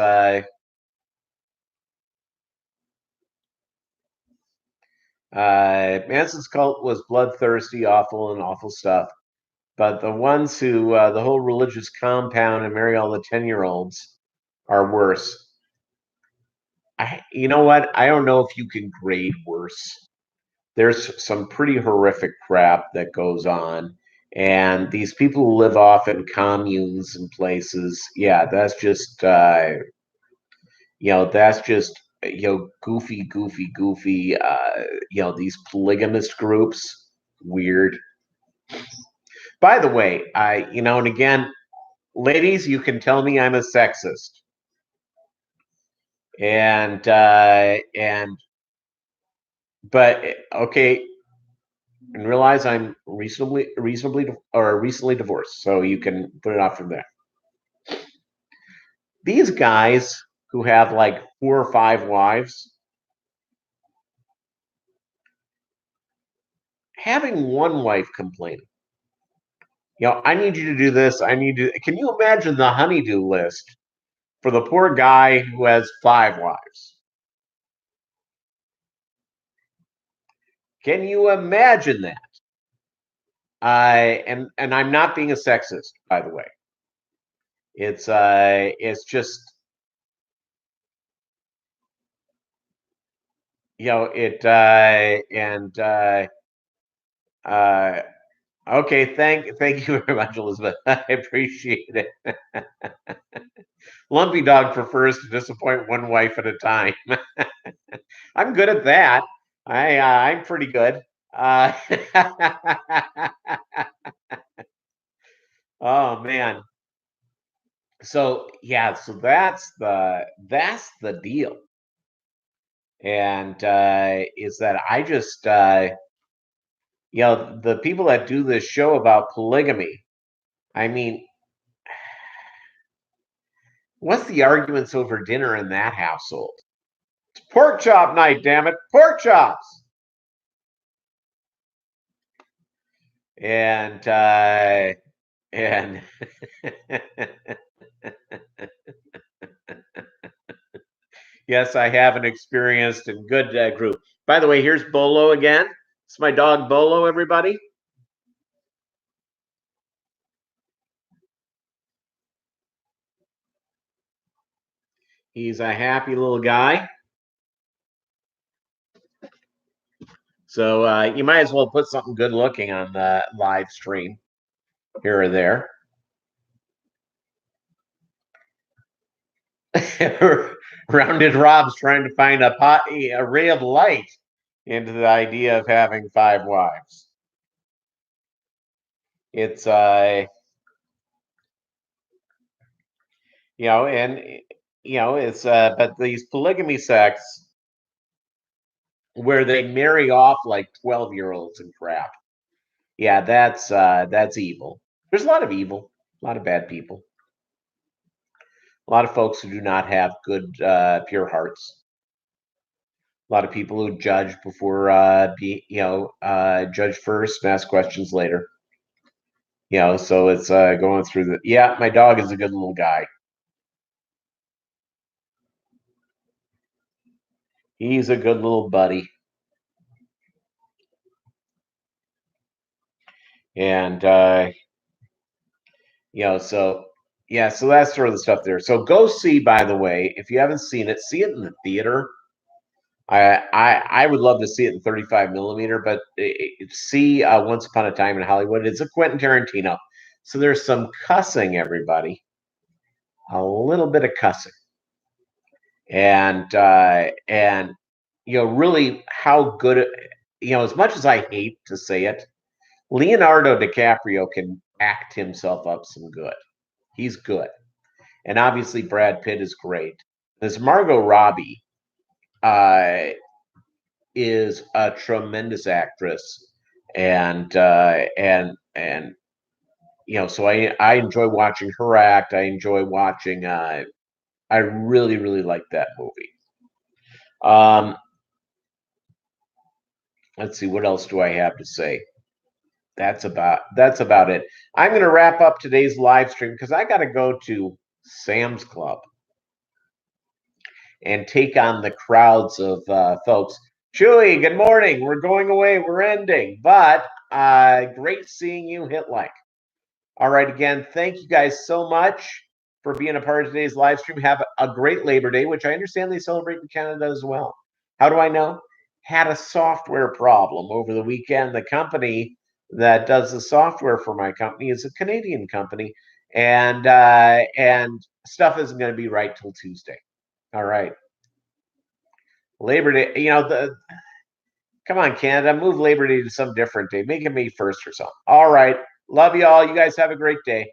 A: Manson's cult was bloodthirsty, awful, and awful stuff. But the ones who the whole religious compound and marry all the 10-year-olds are worse. You know what? I don't know if you can grade worse. There's some pretty horrific crap that goes on. And these people who live off in communes and places, yeah, that's just, goofy, goofy, goofy, these polygamist groups, weird. By the way, and again, ladies, you can tell me I'm a sexist. But okay, and realize I'm recently divorced, so you can put it off from there. These guys who have like 4 or 5 wives, having one wife complaining, I need you to do this. Can you imagine the honeydew list for the poor guy who has 5 wives? Can you imagine that? And I'm not being a sexist, by the way. It's just, it and okay, thank you very much, Elizabeth. I appreciate it. Lumpy Dog prefers to disappoint one wife at a time. I'm good at that. I'm pretty good. Oh man. So yeah, so that's the deal. and is that I just the people that do this show about polygamy. I mean, what's the arguments over dinner in that household? It's pork chop night, damn it, pork chops. And yes, I have an experienced and good group. By the way, here's Bolo again. It's my dog Bolo, everybody. He's a happy little guy. So you might as well put something good looking on the live stream here or there. Rounded Rob's trying to find a ray of light into the idea of having 5 wives. It's and it's but these polygamy sects where they marry off like 12-year-olds and crap. Yeah, that's evil. There's a lot of evil, a lot of bad people, a lot of folks who do not have good pure hearts. A lot of people who judge before judge first and ask questions later. So it's going through the my dog is a good little guy. He's a good little buddy. And so so that's sort of the stuff there. So go see, by the way, if you haven't seen it, see it in the theater. I would love to see it in 35 millimeter, but see Once Upon a Time in Hollywood. It's a Quentin Tarantino, so there's some cussing, everybody, a little bit of cussing, and really how good as much as I hate to say it, Leonardo DiCaprio can act himself up some good. He's good, and obviously Brad Pitt is great. This Margot Robbie is a tremendous actress, and so I enjoy watching her act. I enjoy watching. I really like that movie. Let's see, what else do I have to say? That's about it. I'm going to wrap up today's live stream because I got to go to Sam's Club and take on the crowds of folks. Chewy, good morning. We're going away. We're ending, but great seeing you. Hit like. All right, again, thank you guys so much for being a part of today's live stream. Have a great Labor Day, which I understand they celebrate in Canada as well. How do I know? Had a software problem over the weekend. The company that does the software for my company is a Canadian company, and stuff isn't going to be right till Tuesday. All right. Labor Day, come on, Canada, move Labor Day to some different day. Make it May 1st or something. All right. Love you all. You guys have a great day.